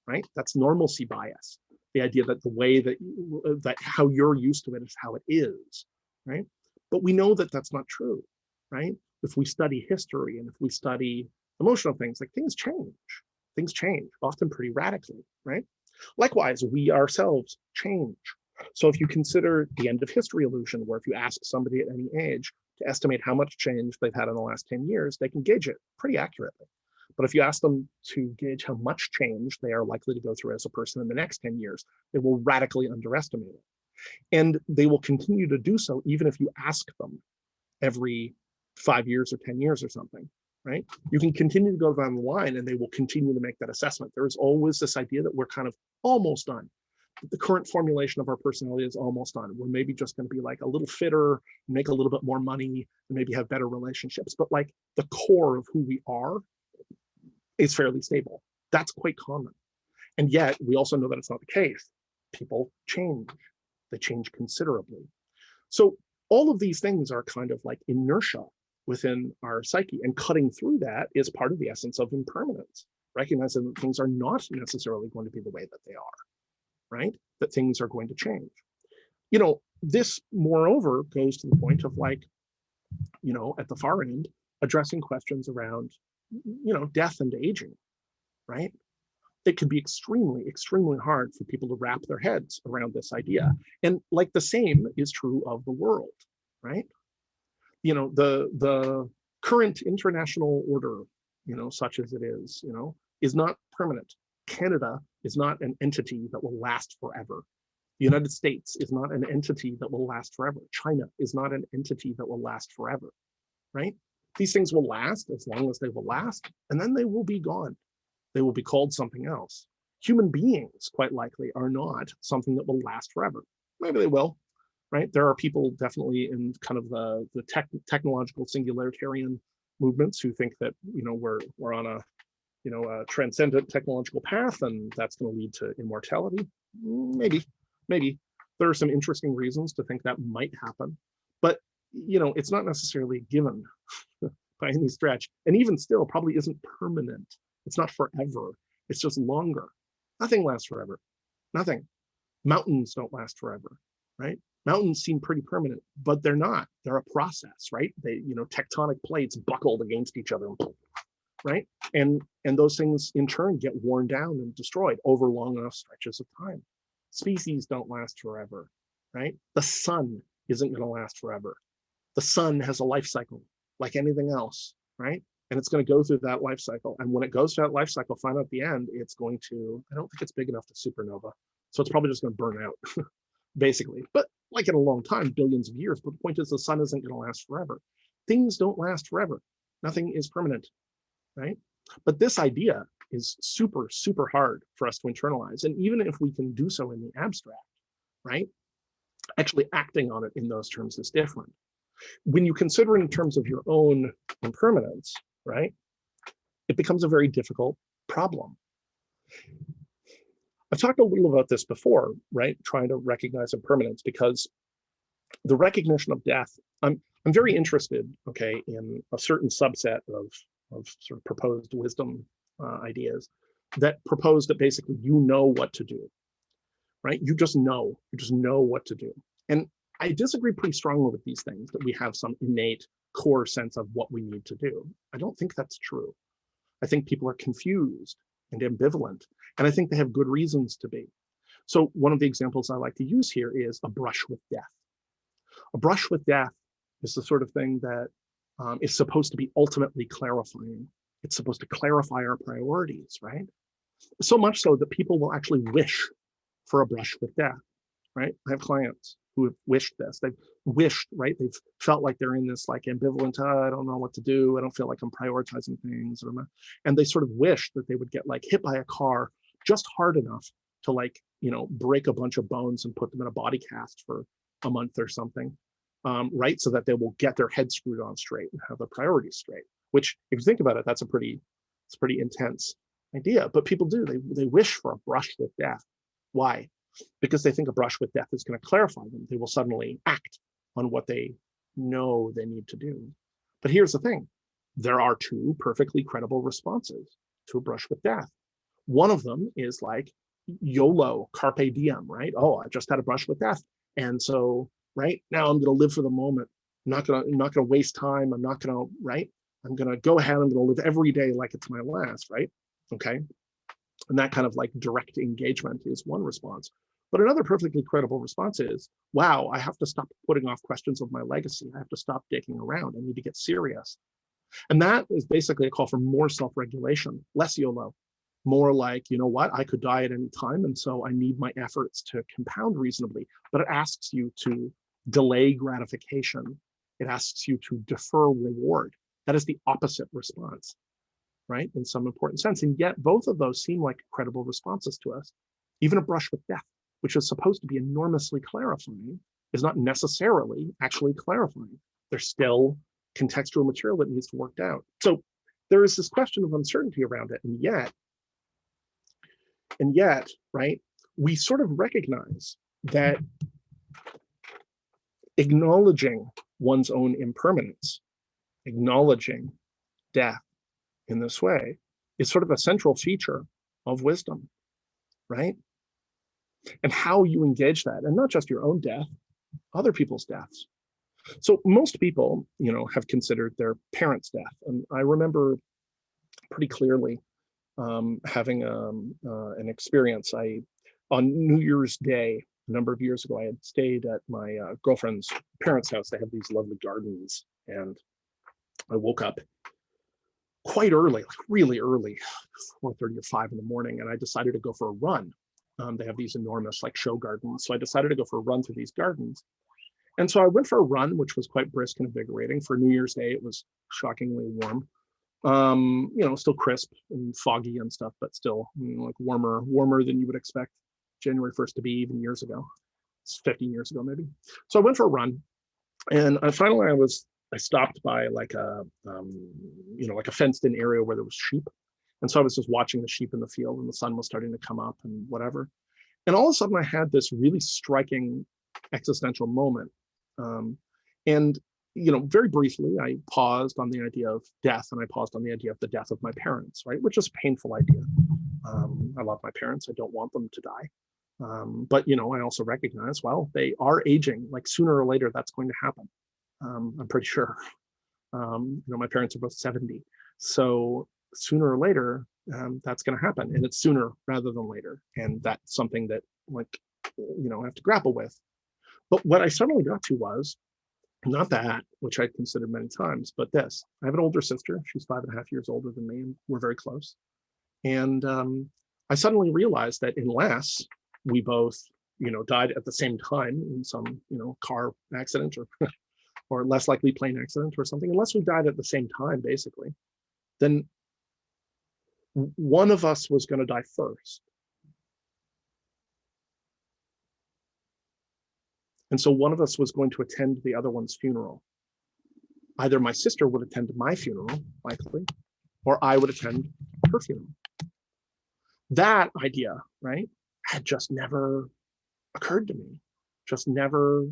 right? That's normalcy bias. The idea that the way that how you're used to it is how it is, right? But we know that that's not true, right? If we study history and if we study emotional things, like things change, often pretty radically, right? Likewise, we ourselves change. So if you consider the end of history illusion, where if you ask somebody at any age to estimate how much change they've had in the last 10 years, they can gauge it pretty accurately. But if you ask them to gauge how much change they are likely to go through as a person in the next 10 years, they will radically underestimate it. And they will continue to do so even if you ask them every 5 years or 10 years or something, right? You can continue to go down the line and they will continue to make that assessment. There is always this idea that we're kind of almost done. The current formulation of our personality is almost done. We're maybe just going to be like a little fitter, make a little bit more money, and maybe have better relationships. But like the core of who we are is fairly stable. That's quite common. And yet we also know that it's not the case. People change. They change considerably. So all of these things are kind of like inertia within our psyche, and cutting through that is part of the essence of impermanence, recognizing that things are not necessarily going to be the way that they are, right? That things are going to change. This moreover goes to the point of like, at the far end, addressing questions around, death and aging, right? It can be extremely, extremely hard for people to wrap their heads around this idea. And like the same is true of the world, right? The current international order, such as it is not permanent, Canada is not an entity that will last forever. The United States is not an entity that will last forever. China is not an entity that will last forever, right? These things will last as long as they will last, and then they will be gone. They will be called something else. Human beings, quite likely, are not something that will last forever. Maybe they will, right? There are people definitely in kind of the technological singularitarian movements who think that, you know, we're on a, you know, a transcendent technological path, and that's going to lead to immortality. Maybe. There are some interesting reasons to think that might happen, but, you know, it's not necessarily given by any stretch, and even still probably isn't permanent. It's not forever. It's just longer. Nothing lasts forever. Nothing. Mountains don't last forever, right? Mountains seem pretty permanent, but they're not. They're a process, right? They, you know, tectonic plates buckled against each other, right? And those things in turn get worn down and destroyed over long enough stretches of time. Species don't last forever, right? The sun isn't going to last forever. The sun has a life cycle like anything else, right? And it's going to go through that life cycle. And when it goes through that life cycle, finally at the end, it's going to, I don't think it's big enough to supernova. So it's probably just going to burn out, basically. But like in a long time, billions of years. But the point is, the sun isn't going to last forever. Things don't last forever. Nothing is permanent, right? But this idea is super, super hard for us to internalize. And even if we can do so in the abstract, right? Actually acting on it in those terms is different. When you consider it in terms of your own impermanence, right? It becomes a very difficult problem. I've talked a little about this before, right? Trying to recognize impermanence, because the recognition of death, I'm very interested, okay, in a certain subset of sort of proposed wisdom ideas that propose that basically you know what to do, right? You just know what to do. And I disagree pretty strongly with these things, that we have some innate core sense of what we need to do. I don't think that's true. I think people are confused and ambivalent, and I think they have good reasons to be. So one of the examples I like to use here is a brush with death. A brush with death is the sort of thing that is supposed to be ultimately clarifying. It's supposed to clarify our priorities, right? So much so that people will actually wish for a brush with death, right? I have clients who have wished this. They've wished, right? They've felt like they're in this like ambivalent, I don't know what to do. I don't feel like I'm prioritizing things. And they sort of wish that they would get like hit by a car just hard enough to like, you know, break a bunch of bones and put them in a body cast for a month or something, right? So that they will get their head screwed on straight and have their priorities straight, which if you think about it, it's a pretty intense idea, but people do, they wish for a brush with death. Why? Because they think a brush with death is going to clarify them. They will suddenly act on what they know they need to do. But here's the thing. There are two perfectly credible responses to a brush with death. One of them is like YOLO, carpe diem, right? Oh, I just had a brush with death. And so, right now I'm going to live for the moment. I'm not going to waste time. I'm not going to, right? I'm going to go ahead. I'm going to live every day like it's my last, right? Okay. And that kind of like direct engagement is one response. But another perfectly credible response is, wow, I have to stop putting off questions of my legacy. I have to stop dicking around. I need to get serious. And that is basically a call for more self-regulation, less YOLO, more like, you know what, I could die at any time. And so I need my efforts to compound reasonably. But it asks you to delay gratification. It asks you to defer reward. That is the opposite response, right? In some important sense. And yet both of those seem like credible responses to us. Even a brush with death, which is supposed to be enormously clarifying, is not necessarily actually clarifying. There's still contextual material that needs to be worked out. So there is this question of uncertainty around it. And yet, right, we sort of recognize that acknowledging one's own impermanence, acknowledging death in this way is sort of a central feature of wisdom, right? And how you engage that, and not just your own death, other people's deaths. So most people, you know, have considered their parents' death. And I remember pretty clearly having an experience. On New Year's Day, a number of years ago, I had stayed at my girlfriend's parents' house. They have these lovely gardens. And I woke up quite early, like really early, 4:30 or 5 in the morning, and I decided to go for a run. They have these enormous like show gardens, so I decided to go for a run through these gardens. And so I went for a run, which was quite brisk and invigorating. For New Year's Day, it was shockingly warm. Still crisp and foggy and stuff, but still like warmer than you would expect January 1st to be even years ago. It's 15 years ago, maybe. So I went for a run, and finally I stopped by like like a fenced in area where there was sheep. And so I was just watching the sheep in the field, and the sun was starting to come up and whatever. And all of a sudden I had this really striking existential moment. And very briefly, I paused on the idea of death, and I paused on the idea of the death of my parents, right? Which is a painful idea. I love my parents. I don't want them to die. But I also recognize, well, they are aging. Like sooner or later, that's going to happen. I'm pretty sure. My parents are both 70. So sooner or later, that's going to happen. And it's sooner rather than later. And that's something that I have to grapple with. But what I suddenly got to was not that, which I'd considered many times, but this. I have an older sister. She's 5.5 years older than me, and we're very close. And I suddenly realized that unless we both, died at the same time in some, car accident or less likely plane accident or something, unless we died at the same time, basically, then one of us was going to die first. And so one of us was going to attend the other one's funeral. Either my sister would attend my funeral, likely, or I would attend her funeral. That idea, right, had just never occurred to me, just never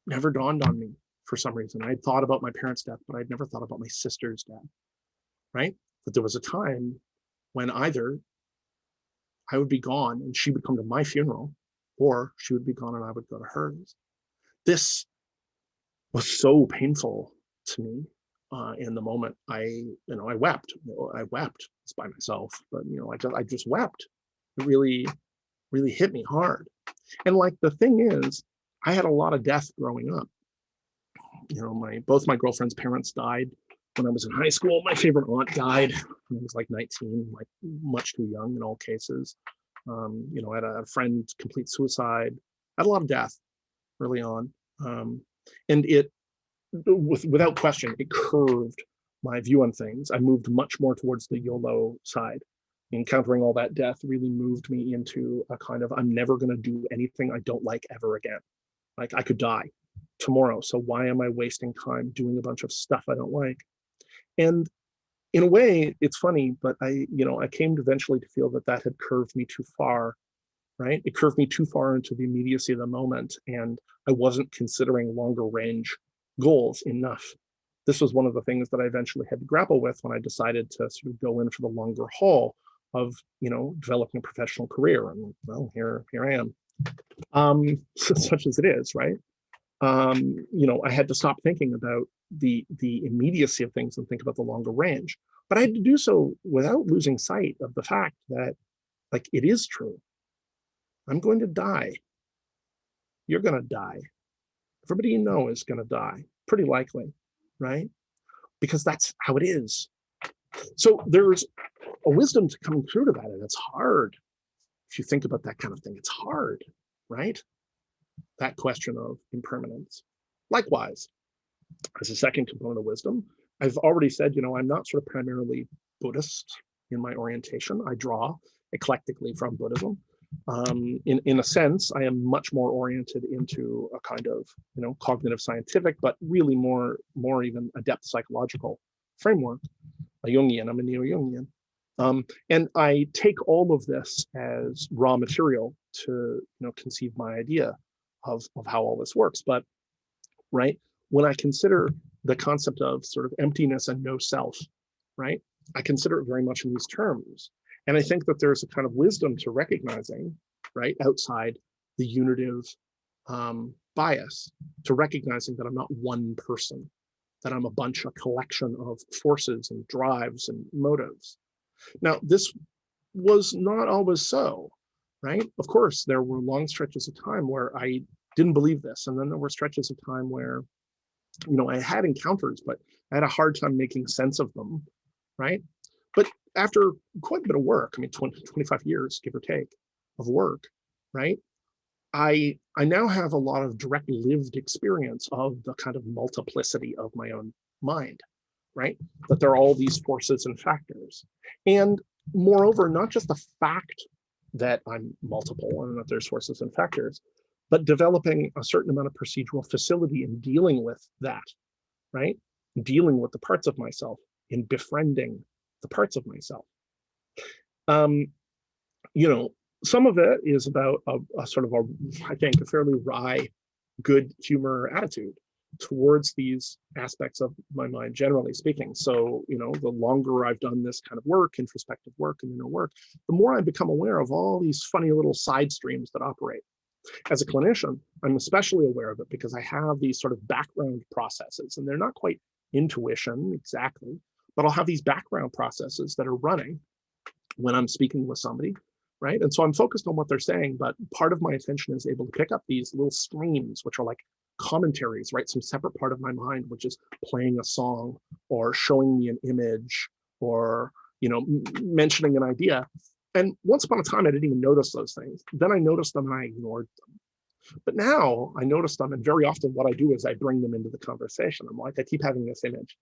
dawned on me for some reason. I'd thought about my parents' death, but I'd never thought about my sister's death, right? That there was a time when either I would be gone and she would come to my funeral, or she would be gone and I would go to hers. This was so painful to me in the moment. I wept. I wept. It's by myself, but I just wept. It really, really hit me hard. And like the thing is, I had a lot of death growing up. Both my girlfriend's parents died when I was in high school. My favorite aunt died when I was like 19, like much too young in all cases. I had a friend complete suicide. I had a lot of death early on. And it, without question, it curved my view on things. I moved much more towards the YOLO side. Encountering all that death really moved me into a kind of, I'm never going to do anything I don't like ever again. Like I could die tomorrow. So why am I wasting time doing a bunch of stuff I don't like? And in a way, it's funny, but I came to eventually to feel that had curved me too far, right? It curved me too far into the immediacy of the moment, and I wasn't considering longer range goals enough. This was one of the things that I eventually had to grapple with when I decided to sort of go in for the longer haul of, developing a professional career. And well, here I am, such as it is, right? I had to stop thinking about the immediacy of things and think about the longer range. But I had to do so without losing sight of the fact that, like, it is true. I'm going to die. You're going to die. Everybody you know is going to die, pretty likely, right? Because that's how it is. So there's a wisdom to come through to that, and it's hard. If you think about that kind of thing, it's hard, right? That question of impermanence. Likewise, as a second component of wisdom, I've already said, I'm not sort of primarily Buddhist in my orientation. I draw eclectically from Buddhism. In a sense, I am much more oriented into a kind of, cognitive scientific, but really more even a depth psychological framework, a Jungian. I'm a neo-Jungian. And I take all of this as raw material to, conceive my idea of how all this works. But, right, when I consider the concept of sort of emptiness and no self, right, I consider it very much in these terms. And I think that there's a kind of wisdom to recognizing, right, outside the unitive bias, to recognizing that I'm not one person, that I'm a collection of forces and drives and motives. Now, this was not always so, right? Of course, there were long stretches of time where I didn't believe this. And then there were stretches of time where I had encounters, but I had a hard time making sense of them, right? But after quite a bit of work, 25 years, give or take, of work, right? I now have a lot of direct lived experience of the kind of multiplicity of my own mind, right? That there are all these forces and factors. And moreover, not just the fact that I'm multiple and that there's forces and factors, but developing a certain amount of procedural facility in dealing with that, right? Dealing with the parts of myself, in befriending the parts of myself. Some of it is about a sort of I think, a fairly wry, good humor attitude towards these aspects of my mind, generally speaking. So, the longer I've done this kind of work, introspective work and inner work, the more I become aware of all these funny little side streams that operate. As a clinician, I'm especially aware of it because I have these sort of background processes, and they're not quite intuition exactly, but I'll have these background processes that are running when I'm speaking with somebody, right? And so I'm focused on what they're saying, but part of my attention is able to pick up these little streams, which are like commentaries, right? Some separate part of my mind, which is playing a song or showing me an image or, mentioning an idea. And once upon a time, I didn't even notice those things. Then I noticed them and I ignored them. But now I notice them, and very often what I do is I bring them into the conversation. I'm like, I keep having this image,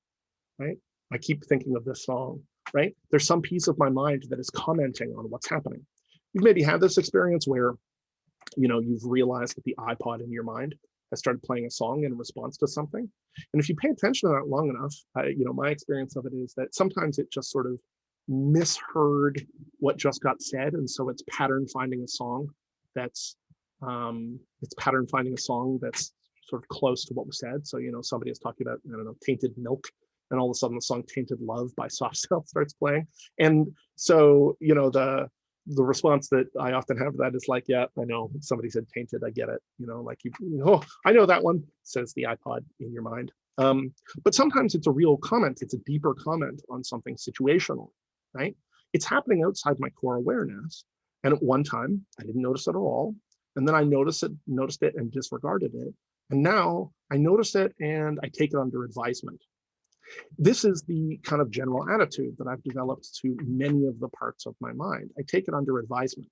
right? I keep thinking of this song, right? There's some piece of my mind that is commenting on what's happening. You've maybe had this experience where, you've realized that the iPod in your mind has started playing a song in response to something. And if you pay attention to that long enough, my experience of it is that sometimes it just sort of misheard what just got said. And so it's pattern finding a song that's sort of close to what was said. So, somebody is talking about, I don't know, tainted milk, and all of a sudden the song Tainted Love by Soft Cell starts playing. And so, the response that I often have to that is like, yeah, I know somebody said tainted, I get it. I know that one, says the iPod in your mind. But sometimes it's a real comment. It's a deeper comment on something situational, right? It's happening outside my core awareness. And at one time, I didn't notice it at all. And then I noticed it and disregarded it. And now I notice it and I take it under advisement. This is the kind of general attitude that I've developed to many of the parts of my mind. I take it under advisement.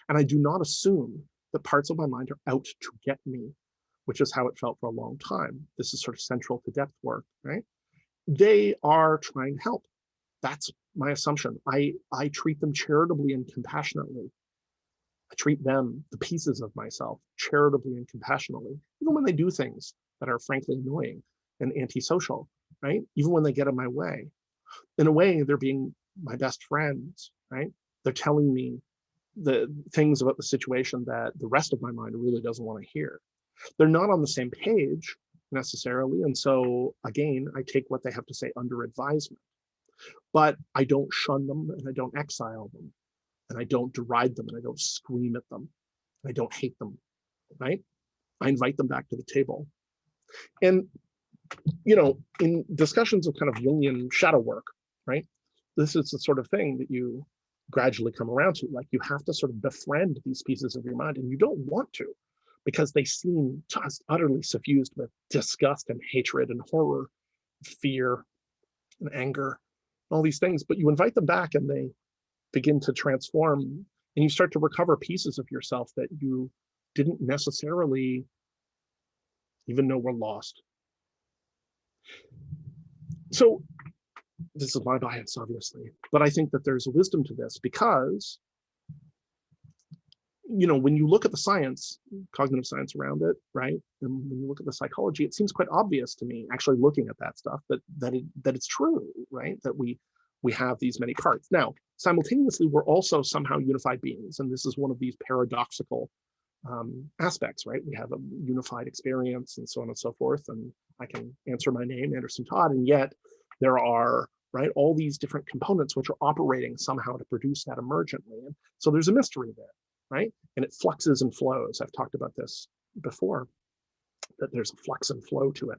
And I do not assume that parts of my mind are out to get me, which is how it felt for a long time. This is sort of central to depth work, right? They are trying to help. That's my assumption. I treat them charitably and compassionately. I treat them, the pieces of myself, charitably and compassionately, even when they do things that are frankly annoying and antisocial, right? Even when they get in my way. In a way, they're being my best friends, right? They're telling me the things about the situation that the rest of my mind really doesn't want to hear. They're not on the same page necessarily. And so again, I take what they have to say under advisement, but I don't shun them and I don't exile them. And I don't deride them and I don't scream at them. I don't hate them, right? I invite them back to the table. And, in discussions of kind of Jungian shadow work, right? This is the sort of thing that you gradually come around to. Like, you have to sort of befriend these pieces of your mind, and you don't want to, because they seem just utterly suffused with disgust and hatred and horror, fear and anger, all these things. But you invite them back and they begin to transform, and you start to recover pieces of yourself that you didn't necessarily even know were lost. So this is my bias, obviously, but I think that there's a wisdom to this because, when you look at the science, cognitive science around it, right? And when you look at the psychology, it seems quite obvious to me, actually looking at that stuff, that it's true, right? That we have these many parts. Now, simultaneously, we're also somehow unified beings. And this is one of these paradoxical aspects, right? We have a unified experience and so on and so forth. And I can answer my name, Anderson Todd, and yet there are, right, all these different components which are operating somehow to produce that emergently. And so there's a mystery there, right? And it fluxes and flows. I've talked about this before, that there's a flux and flow to it.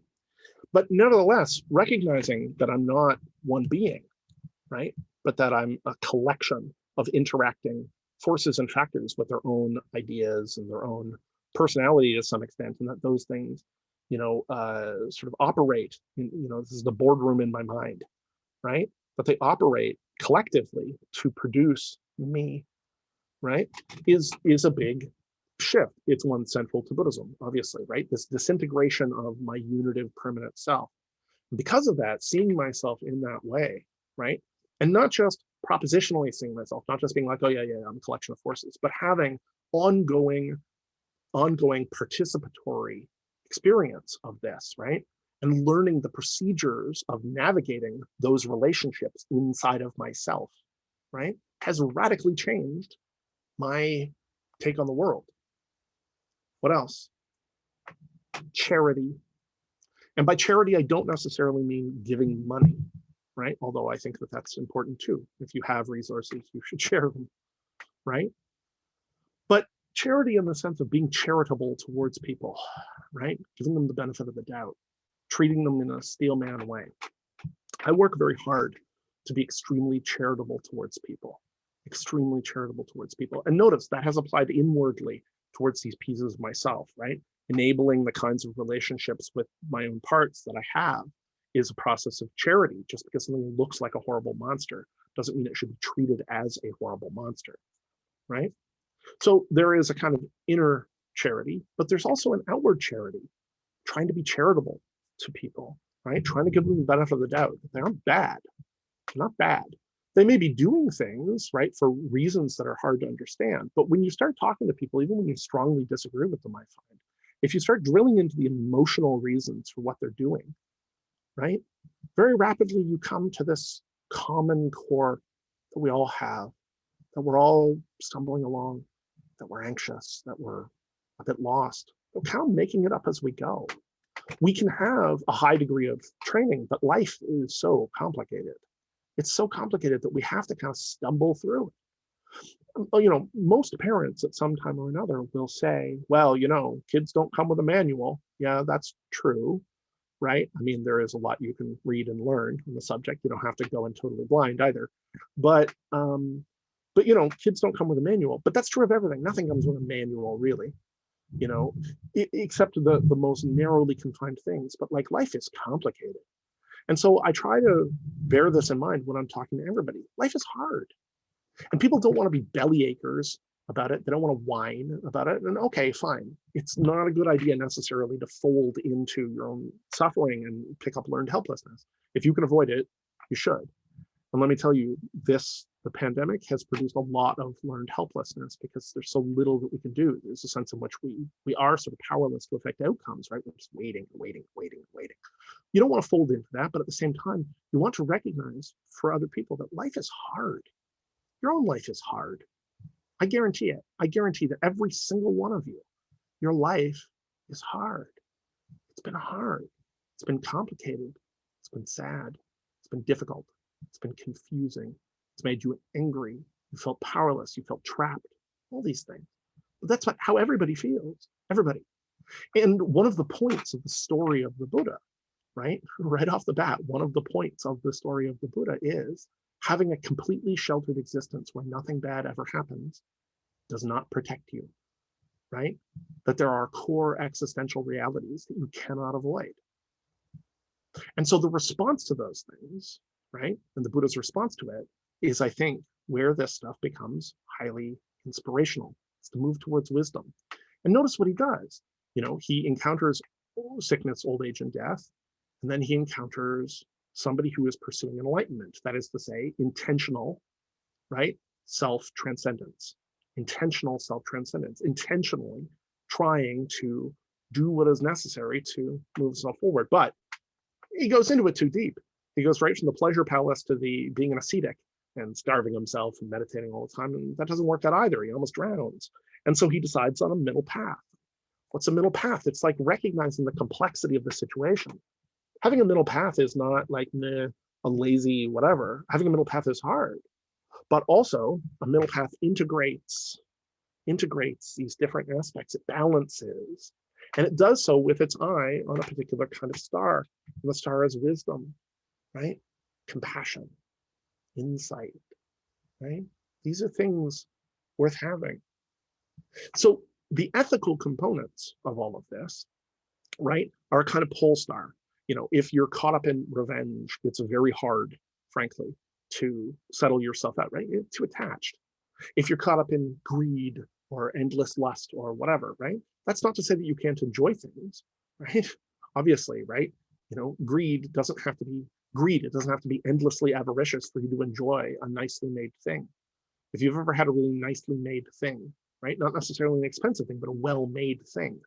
But nevertheless, recognizing that I'm not one being, right? But that I'm a collection of interacting forces and factors with their own ideas and their own personality to some extent, and that those things, sort of operate, this is the boardroom in my mind, right? But they operate collectively to produce me, right? Is a big shift. It's one central to Buddhism, obviously, right? This disintegration of my unitive permanent self. And because of that, seeing myself in that way, right? And not just propositionally seeing myself, not just being like, oh yeah, I'm a collection of forces, but having ongoing participatory experience of this, right? And learning the procedures of navigating those relationships inside of myself, right? Has radically changed my take on the world. What else? Charity. And by charity, I don't necessarily mean giving money, right? Although I think that that's important too. If you have resources, you should share them, right? But charity in the sense of being charitable towards people, right? Giving them the benefit of the doubt, treating them in a steelman way. I work very hard to be extremely charitable towards people, extremely charitable towards people. And notice that has applied inwardly towards these pieces of myself, right? Enabling the kinds of relationships with my own parts that I have is a process of charity. Just because something looks like a horrible monster doesn't mean it should be treated as a horrible monster, right? So there is a kind of inner charity, but there's also an outward charity, trying to be charitable to people, right? Trying to give them the benefit of the doubt. They aren't bad. They're not bad. They may be doing things, right, for reasons that are hard to understand. But when you start talking to people, even when you strongly disagree with them, I find, if you start drilling into the emotional reasons for what they're doing, right, very rapidly you come to this common core that we all have, that we're all stumbling along, that we're anxious, that we're a bit lost. We're kind of making it up as we go. We can have a high degree of training, but life is so complicated. It's so complicated that we have to kind of stumble through it. Most parents at some time or another will say, well, kids don't come with a manual. Yeah, that's true, right? I mean, there is a lot you can read and learn on the subject. You don't have to go in totally blind either. But kids don't come with a manual. But that's true of everything. Nothing comes with a manual, really, except the most narrowly confined things. But like life is complicated. And so I try to bear this in mind when I'm talking to everybody. Life is hard. And people don't want to be belly achers about it. They don't want to whine about it. And okay, fine. It's not a good idea necessarily to fold into your own suffering and pick up learned helplessness. If you can avoid it, you should. And let me tell you, the pandemic has produced a lot of learned helplessness because there's so little that we can do. There's a sense in which we are sort of powerless to affect outcomes, right? We're just waiting. You don't want to fold into that, but at the same time, you want to recognize for other people that life is hard. Your own life is hard. I guarantee it. I guarantee that every single one of you, your life is hard. It's been hard. It's been complicated. It's been sad. It's been difficult. It's been confusing. It's made you angry. You felt powerless. You felt trapped. All these things. But that's how everybody feels. Everybody. And one of the points of the story of the Buddha, right off the bat, one of the points of the story of the Buddha is having a completely sheltered existence where nothing bad ever happens does not protect you, right? That there are core existential realities that you cannot avoid. And so the response to those things, right, and the Buddha's response to it is, I think, where this stuff becomes highly inspirational. It's to move towards wisdom. And notice what he does. He encounters sickness, old age, and death, and then he encounters somebody who is pursuing enlightenment. That is to say, intentional, right, self-transcendence. Intentional self-transcendence. Intentionally trying to do what is necessary to move himself forward. But he goes into it too deep. He goes right from the pleasure palace to the being an ascetic and starving himself and meditating all the time. And that doesn't work out either. He almost drowns. And so he decides on a middle path. What's a middle path? It's like recognizing the complexity of the situation. Having a middle path is not like a lazy whatever. Having a middle path is hard. But also a middle path integrates these different aspects. It balances. And it does so with its eye on a particular kind of star. And the star is wisdom, right? Compassion, insight, right? These are things worth having. So the ethical components of all of this right, are a kind of pole star. If you're caught up in revenge, it's very hard, frankly, to settle yourself out, right? It's too attached. If you're caught up in greed or endless lust or whatever, right? That's not to say that you can't enjoy things, right? Obviously, right? Greed doesn't have to be greed. It doesn't have to be endlessly avaricious for you to enjoy a nicely made thing. If you've ever had a really nicely made thing, right? Not necessarily an expensive thing, but a well-made thing,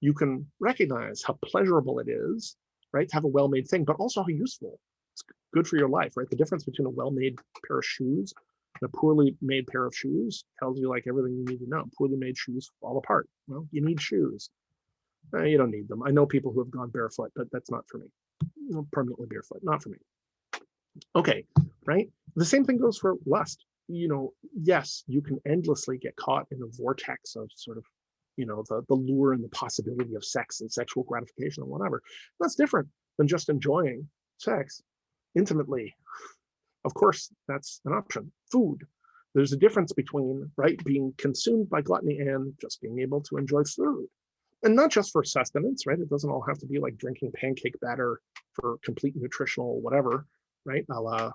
you can recognize how pleasurable it is, right, to have a well-made thing, but also how useful. It's good for your life, right? The difference between a well-made pair of shoes and a poorly made pair of shoes tells you like everything you need to know. Poorly made shoes fall apart. Well, you need shoes. You don't need them. I know people who have gone barefoot, but that's not for me. Permanently barefoot, not for me. Okay, right? The same thing goes for lust. Yes, you can endlessly get caught in a vortex of sort of, the lure and the possibility of sex and sexual gratification and whatever. That's different than just enjoying sex intimately. Of course, that's an option. Food. There's a difference between, right, being consumed by gluttony and just being able to enjoy food. And not just for sustenance, right? It doesn't all have to be like drinking pancake batter for complete nutritional whatever, right? A la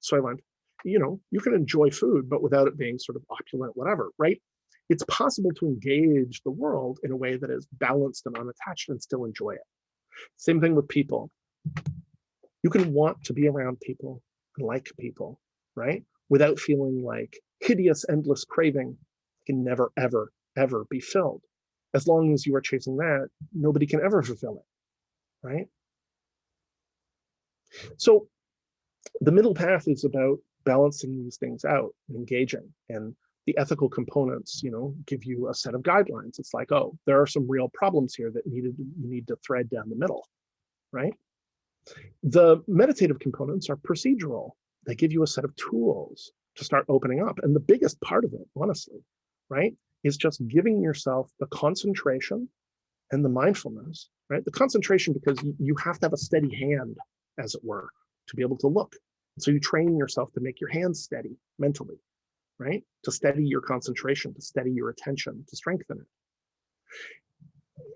Soylent. You can enjoy food, but without it being sort of opulent, whatever, right? It's possible to engage the world in a way that is balanced and unattached and still enjoy it. Same thing with people. You can want to be around people and like people, right? Without feeling like hideous, endless craving can never, ever, ever be filled. As long as you are chasing that, nobody can ever fulfill it, right? So the middle path is about balancing these things out and engaging. And the ethical components, give you a set of guidelines. It's like, oh, there are some real problems here that you need to thread down the middle, right? The meditative components are procedural. They give you a set of tools to start opening up. And the biggest part of it, honestly, right, is just giving yourself the concentration and the mindfulness, right? The concentration, because you have to have a steady hand, as it were, to be able to look. So you train yourself to make your hands steady mentally, right? To steady your concentration, to steady your attention, to strengthen it.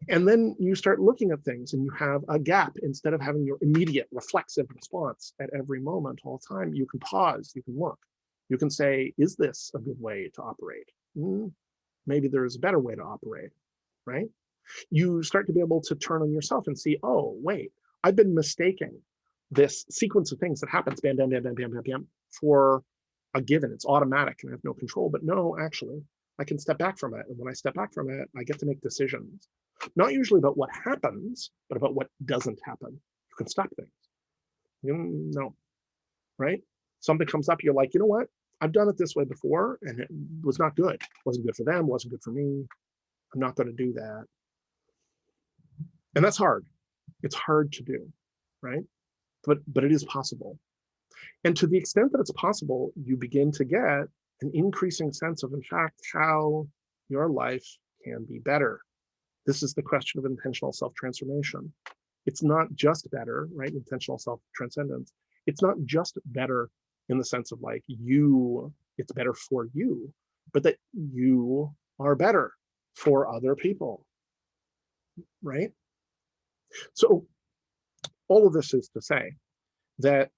And then you start looking at things and you have a gap. Instead of having your immediate reflexive response at every moment, all the time, you can pause, you can look. You can say, is this a good way to operate? Maybe there's a better way to operate, right? You start to be able to turn on yourself and see, oh, wait, I've been mistaking this sequence of things that happens, bam, bam, bam, bam, bam, bam, bam, for a given. It's automatic and I have no control. But no, actually, I can step back from it. And when I step back from it, I get to make decisions. Not usually about what happens, but about what doesn't happen. You can stop things. No, right? Something comes up, you're like, you know what? I've done it this way before and it was not good. It wasn't good for them, wasn't good for me. I'm not going to do that. And that's hard. It's hard to do, right? But it is possible. And to the extent that it's possible, you begin to get an increasing sense of, in fact, how your life can be better. This is the question of intentional self-transformation. It's not just better, right? Intentional self-transcendence. It's not just better in the sense of like it's better for you, but that you are better for other people, right? So all of this is to say that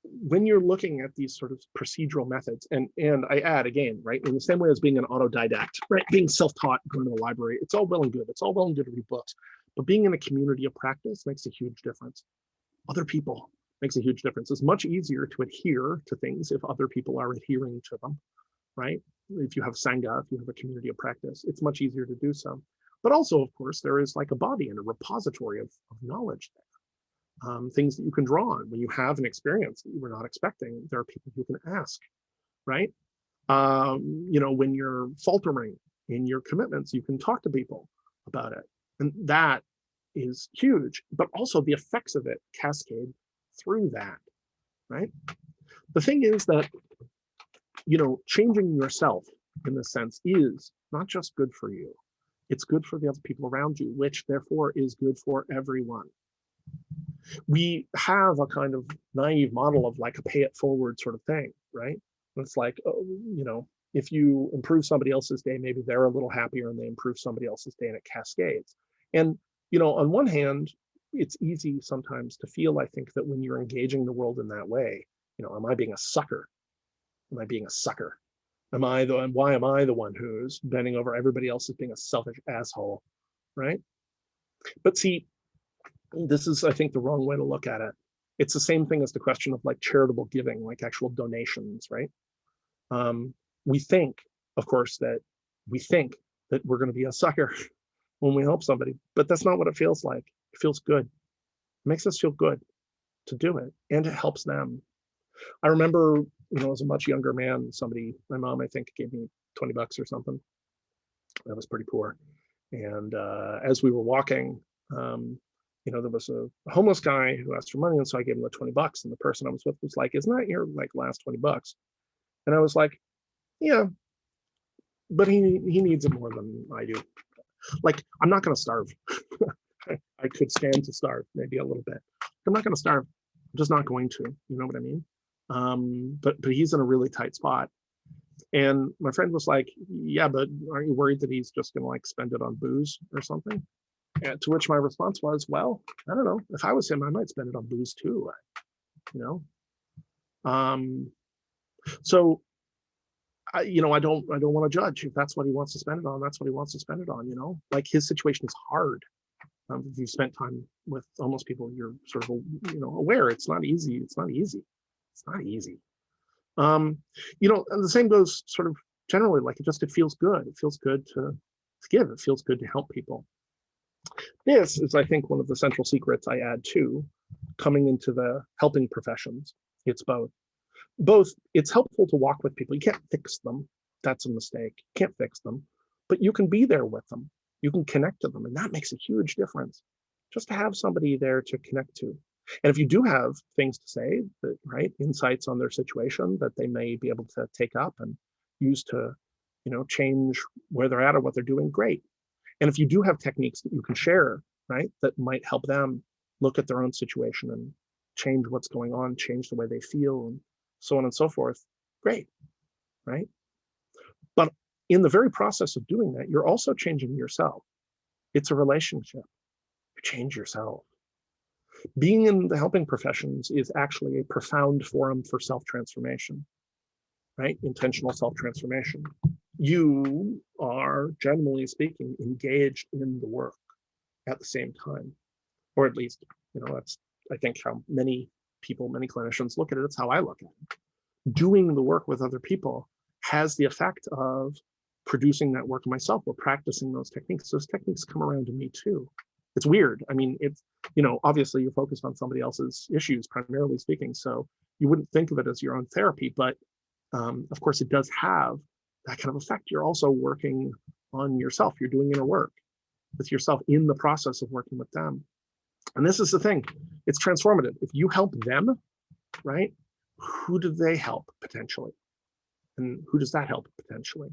when you're looking at these sort of procedural methods, and I add again, right, in the same way as being an autodidact, right, being self-taught, going to the library, it's all well and good. It's all well and good to read books, but being in a community of practice makes a huge difference. Other people makes a huge difference. It's much easier to adhere to things if other people are adhering to them, right? If you have Sangha, if you have a community of practice, it's much easier to do so. But also, of course, there is like a body and a repository of knowledge there. Things that you can draw on when you have an experience that you were not expecting. There are people you can ask, right? When you're faltering in your commitments, you can talk to people about it. And that is huge, but also the effects of it cascade through that, right? The thing is that, changing yourself in this sense is not just good for you. It's good for the other people around you, which therefore is good for everyone. We have a kind of naive model of like a pay it forward sort of thing, right? It's like, if you improve somebody else's day, maybe they're a little happier and they improve somebody else's day and it cascades. And On one hand, it's easy sometimes to feel, I think, that when you're engaging the world in that way, am I being a sucker? Am I being a sucker? Why am I the one who's bending over everybody else as being a selfish asshole, right? But see, this is, I think, the wrong way to look at it. It's the same thing as the question of like charitable giving, like actual donations, right? We think, of course, that we're going to be a sucker when we help somebody, but that's not what it feels like. It feels good. It makes us feel good to do it, and it helps them. I remember, as a much younger man, my mom, I think, gave me $20 or something. That was pretty poor. And as we were walking, there was a homeless guy who asked for money, and so I gave him the $20. And the person I was with was like, "Isn't that your like last $20?" And I was like, "Yeah, but he needs it more than I do. Like, I'm not going to starve. I could stand to starve maybe a little bit. I'm not going to starve. I'm just not going to. You know what I mean? But he's in a really tight spot." And my friend was like, "Yeah, but aren't you worried that he's just going to like spend it on booze or something?" And to which my response was, "Well, I don't know. If I was him, I might spend it on booze too. You know." So I don't want to judge. If that's what he wants to spend it on, that's what he wants to spend it on. Like his situation is hard. If you've spent time with homeless people, you're sort of aware it's not easy. It's not easy. And the same goes sort of generally. Like it feels good. It feels good to give. It feels good to help people. This is, I think, one of the central secrets I add to coming into the helping professions. It's both. It's helpful to walk with people. You can't fix them. That's a mistake. You can't fix them, but you can be there with them. You can connect to them, and that makes a huge difference. Just to have somebody there to connect to. And if you do have things to say, right, insights on their situation that they may be able to take up and use to, change where they're at or what they're doing, great. And if you do have techniques that you can share, right, that might help them look at their own situation and change what's going on, change the way they feel, and so on and so forth, great, right? But in the very process of doing that, you're also changing yourself. It's a relationship. You change yourself. Being in the helping professions is actually a profound forum for self-transformation, right? Intentional self-transformation. You are, generally speaking, engaged in the work at the same time, or at least, that's, I think, how many people, many clinicians look at it. It's how I look at it. Doing the work with other people has the effect of producing that work myself or practicing those techniques. Those techniques come around to me too. It's weird. I mean, it's, obviously you're focused on somebody else's issues, primarily speaking. So you wouldn't think of it as your own therapy, but of course it does have that kind of effect. You're also working on yourself. You're doing inner work with yourself in the process of working with them. And this is the thing, it's transformative. If you help them, right, who do they help potentially? And who does that help potentially,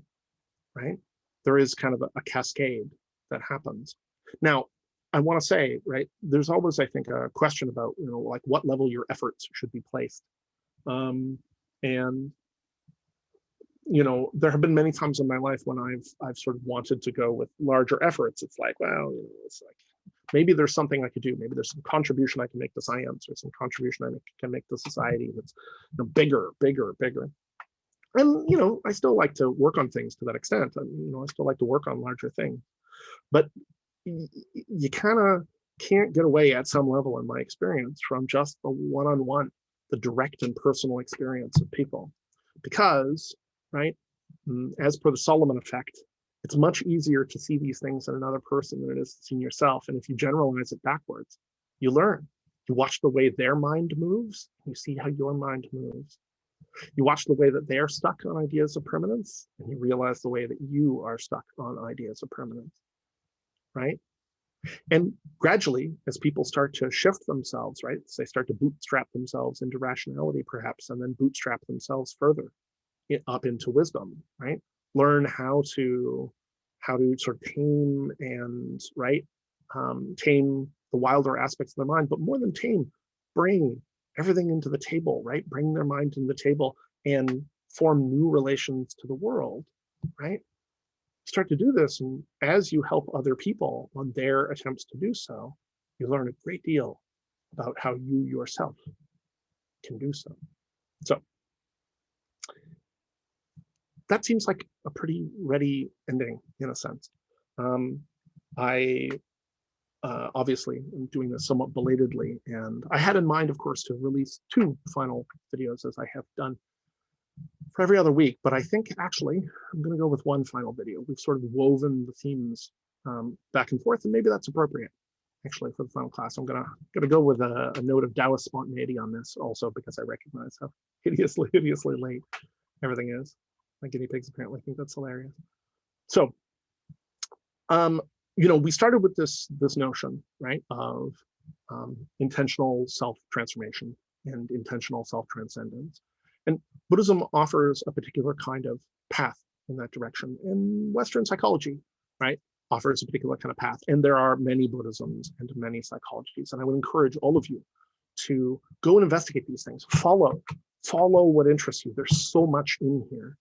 right? There is kind of a cascade that happens. Now, I want to say, right, there's always, I think, a question about, like what level your efforts should be placed. And there have been many times in my life when I've sort of wanted to go with larger efforts. It's like, well, it's like, maybe there's something I could do. Maybe there's some contribution I can make to science or some contribution I can make to society that's bigger. And, I still like to work on things to that extent. I still like to work on larger things. But you kind of can't get away at some level, in my experience, from just the one-on-one, the direct and personal experience of people. Because, right, as per the Solomon effect, it's much easier to see these things in another person than it is to see in yourself. And if you generalize it backwards, you learn. You watch the way their mind moves, you see how your mind moves. You watch the way that they're stuck on ideas of permanence, and you realize the way that you are stuck on ideas of permanence, right? And gradually, as people start to shift themselves, right, so they start to bootstrap themselves into rationality, perhaps, and then bootstrap themselves further up into wisdom, right? Learn how to sort of tame and, right, tame the wilder aspects of their mind, but more than tame, bring everything into the table, right? Bring their mind into the table and form new relations to the world, right? Start to do this, and as you help other people on their attempts to do so, you learn a great deal about how you yourself can do so. So that seems like a pretty ready ending in a sense. I obviously am doing this somewhat belatedly, and I had in mind, of course, to release 2 final videos as I have done for every other week, but I think actually I'm going to go with 1 final video. We've sort of woven the themes back and forth, and maybe that's appropriate actually for the final class. I'm gonna go with a note of Taoist spontaneity on this also, because I recognize how hideously late everything is. My guinea pigs apparently think that's hilarious. So we started with this notion, right, of intentional self-transformation and intentional self-transcendence. And Buddhism offers a particular kind of path in that direction. And Western psychology, right, offers a particular kind of path. And there are many Buddhisms and many psychologies. And I would encourage all of you to go and investigate these things. Follow what interests you. There's so much in here,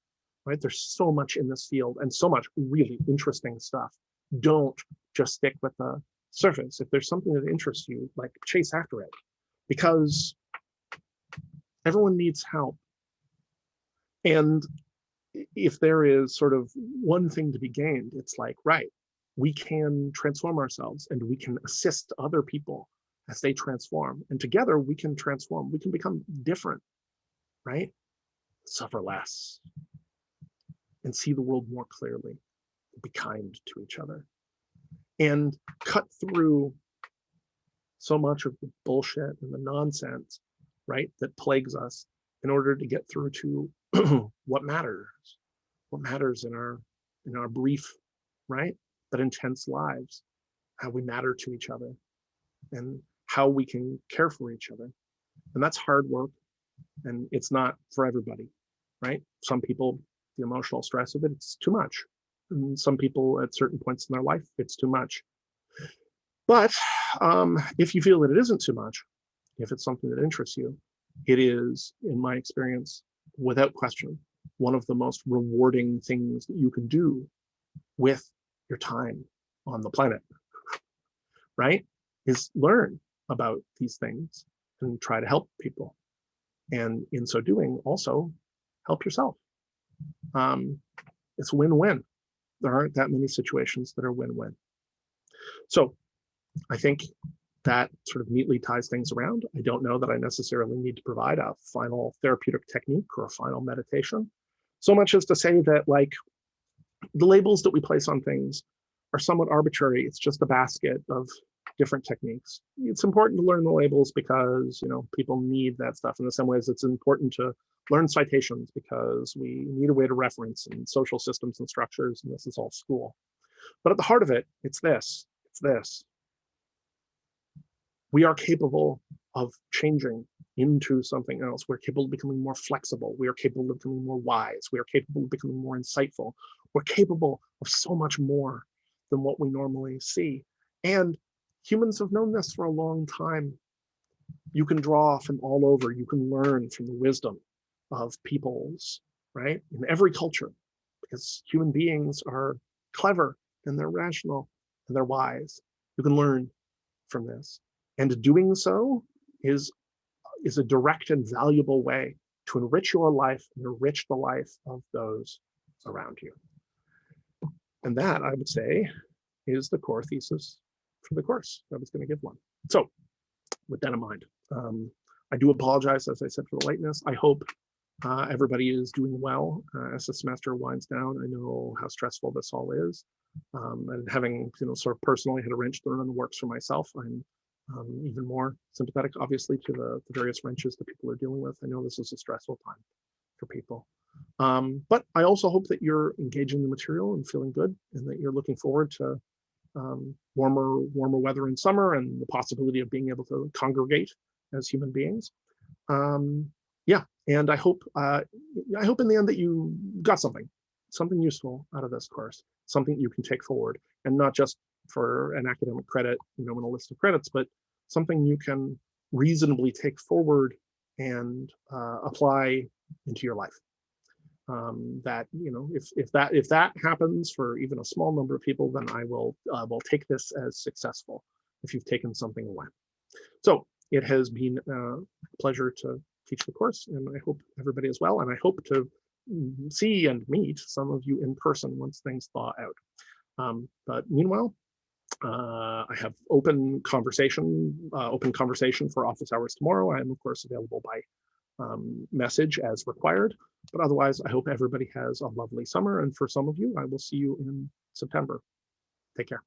right? There's so much in this field and so much really interesting stuff. Don't just stick with the surface. If there's something that interests you, like, chase after it, because everyone needs help. And if there is sort of one thing to be gained, it's like, right, we can transform ourselves and we can assist other people as they transform. And together we can transform, we can become different, right? Suffer less and see the world more clearly, be kind to each other, and cut through so much of the bullshit and the nonsense, right, that plagues us in order to get through to what matters in our brief, right, but intense lives, how we matter to each other and how we can care for each other. And that's hard work, and it's not for everybody, right? Some people, the emotional stress of it, it's too much. And some people at certain points in their life, it's too much. But if you feel that it isn't too much, if it's something that interests you, it is, in my experience, without question, one of the most rewarding things that you can do with your time on the planet, right? Is learn about these things and try to help people. And in so doing, also help yourself. It's win-win. There aren't that many situations that are win-win. So I think that sort of neatly ties things around. I don't know that I necessarily need to provide a final therapeutic technique or a final meditation, so much as to say that, like, the labels that we place on things are somewhat arbitrary. It's just a basket of different techniques. It's important to learn the labels because, people need that stuff. In the same ways, it's important to learn citations because we need a way to reference and social systems and structures, and this is all school. But at the heart of it, it's this. We are capable of changing into something else. We're capable of becoming more flexible. We are capable of becoming more wise. We are capable of becoming more insightful. We're capable of so much more than what we normally see. And humans have known this for a long time. You can draw from all over. You can learn from the wisdom of peoples, right? In every culture, because human beings are clever and they're rational and they're wise. You can learn from this. And doing so is a direct and valuable way to enrich your life and enrich the life of those around you. And that, I would say, is the core thesis for the course. I was going to give one. So with that in mind, I do apologize, as I said, for the lateness. I hope everybody is doing well as the semester winds down. I know how stressful this all is. And having, sort of personally had a wrench thrown in the works for myself, I'm even more sympathetic, obviously, to the various wrenches that people are dealing with. I know this is a stressful time for people. But I also hope that you're engaging the material and feeling good, and that you're looking forward to warmer weather in summer and the possibility of being able to congregate as human beings. Yeah, and I hope in the end that you got something useful out of this course, something you can take forward, and not just for an academic credit, in a list of credits, but something you can reasonably take forward and apply into your life. that, you know, if that happens for even a small number of people, then I will take this as successful if you've taken something away. So it has been a pleasure to teach the course, and I hope everybody is well, and I hope to see and meet some of you in person once things thaw out. But meanwhile, I have open conversation for office hours tomorrow. I am, of course, available by message as required. But otherwise, I hope everybody has a lovely summer. And for some of you, I will see you in September. Take care.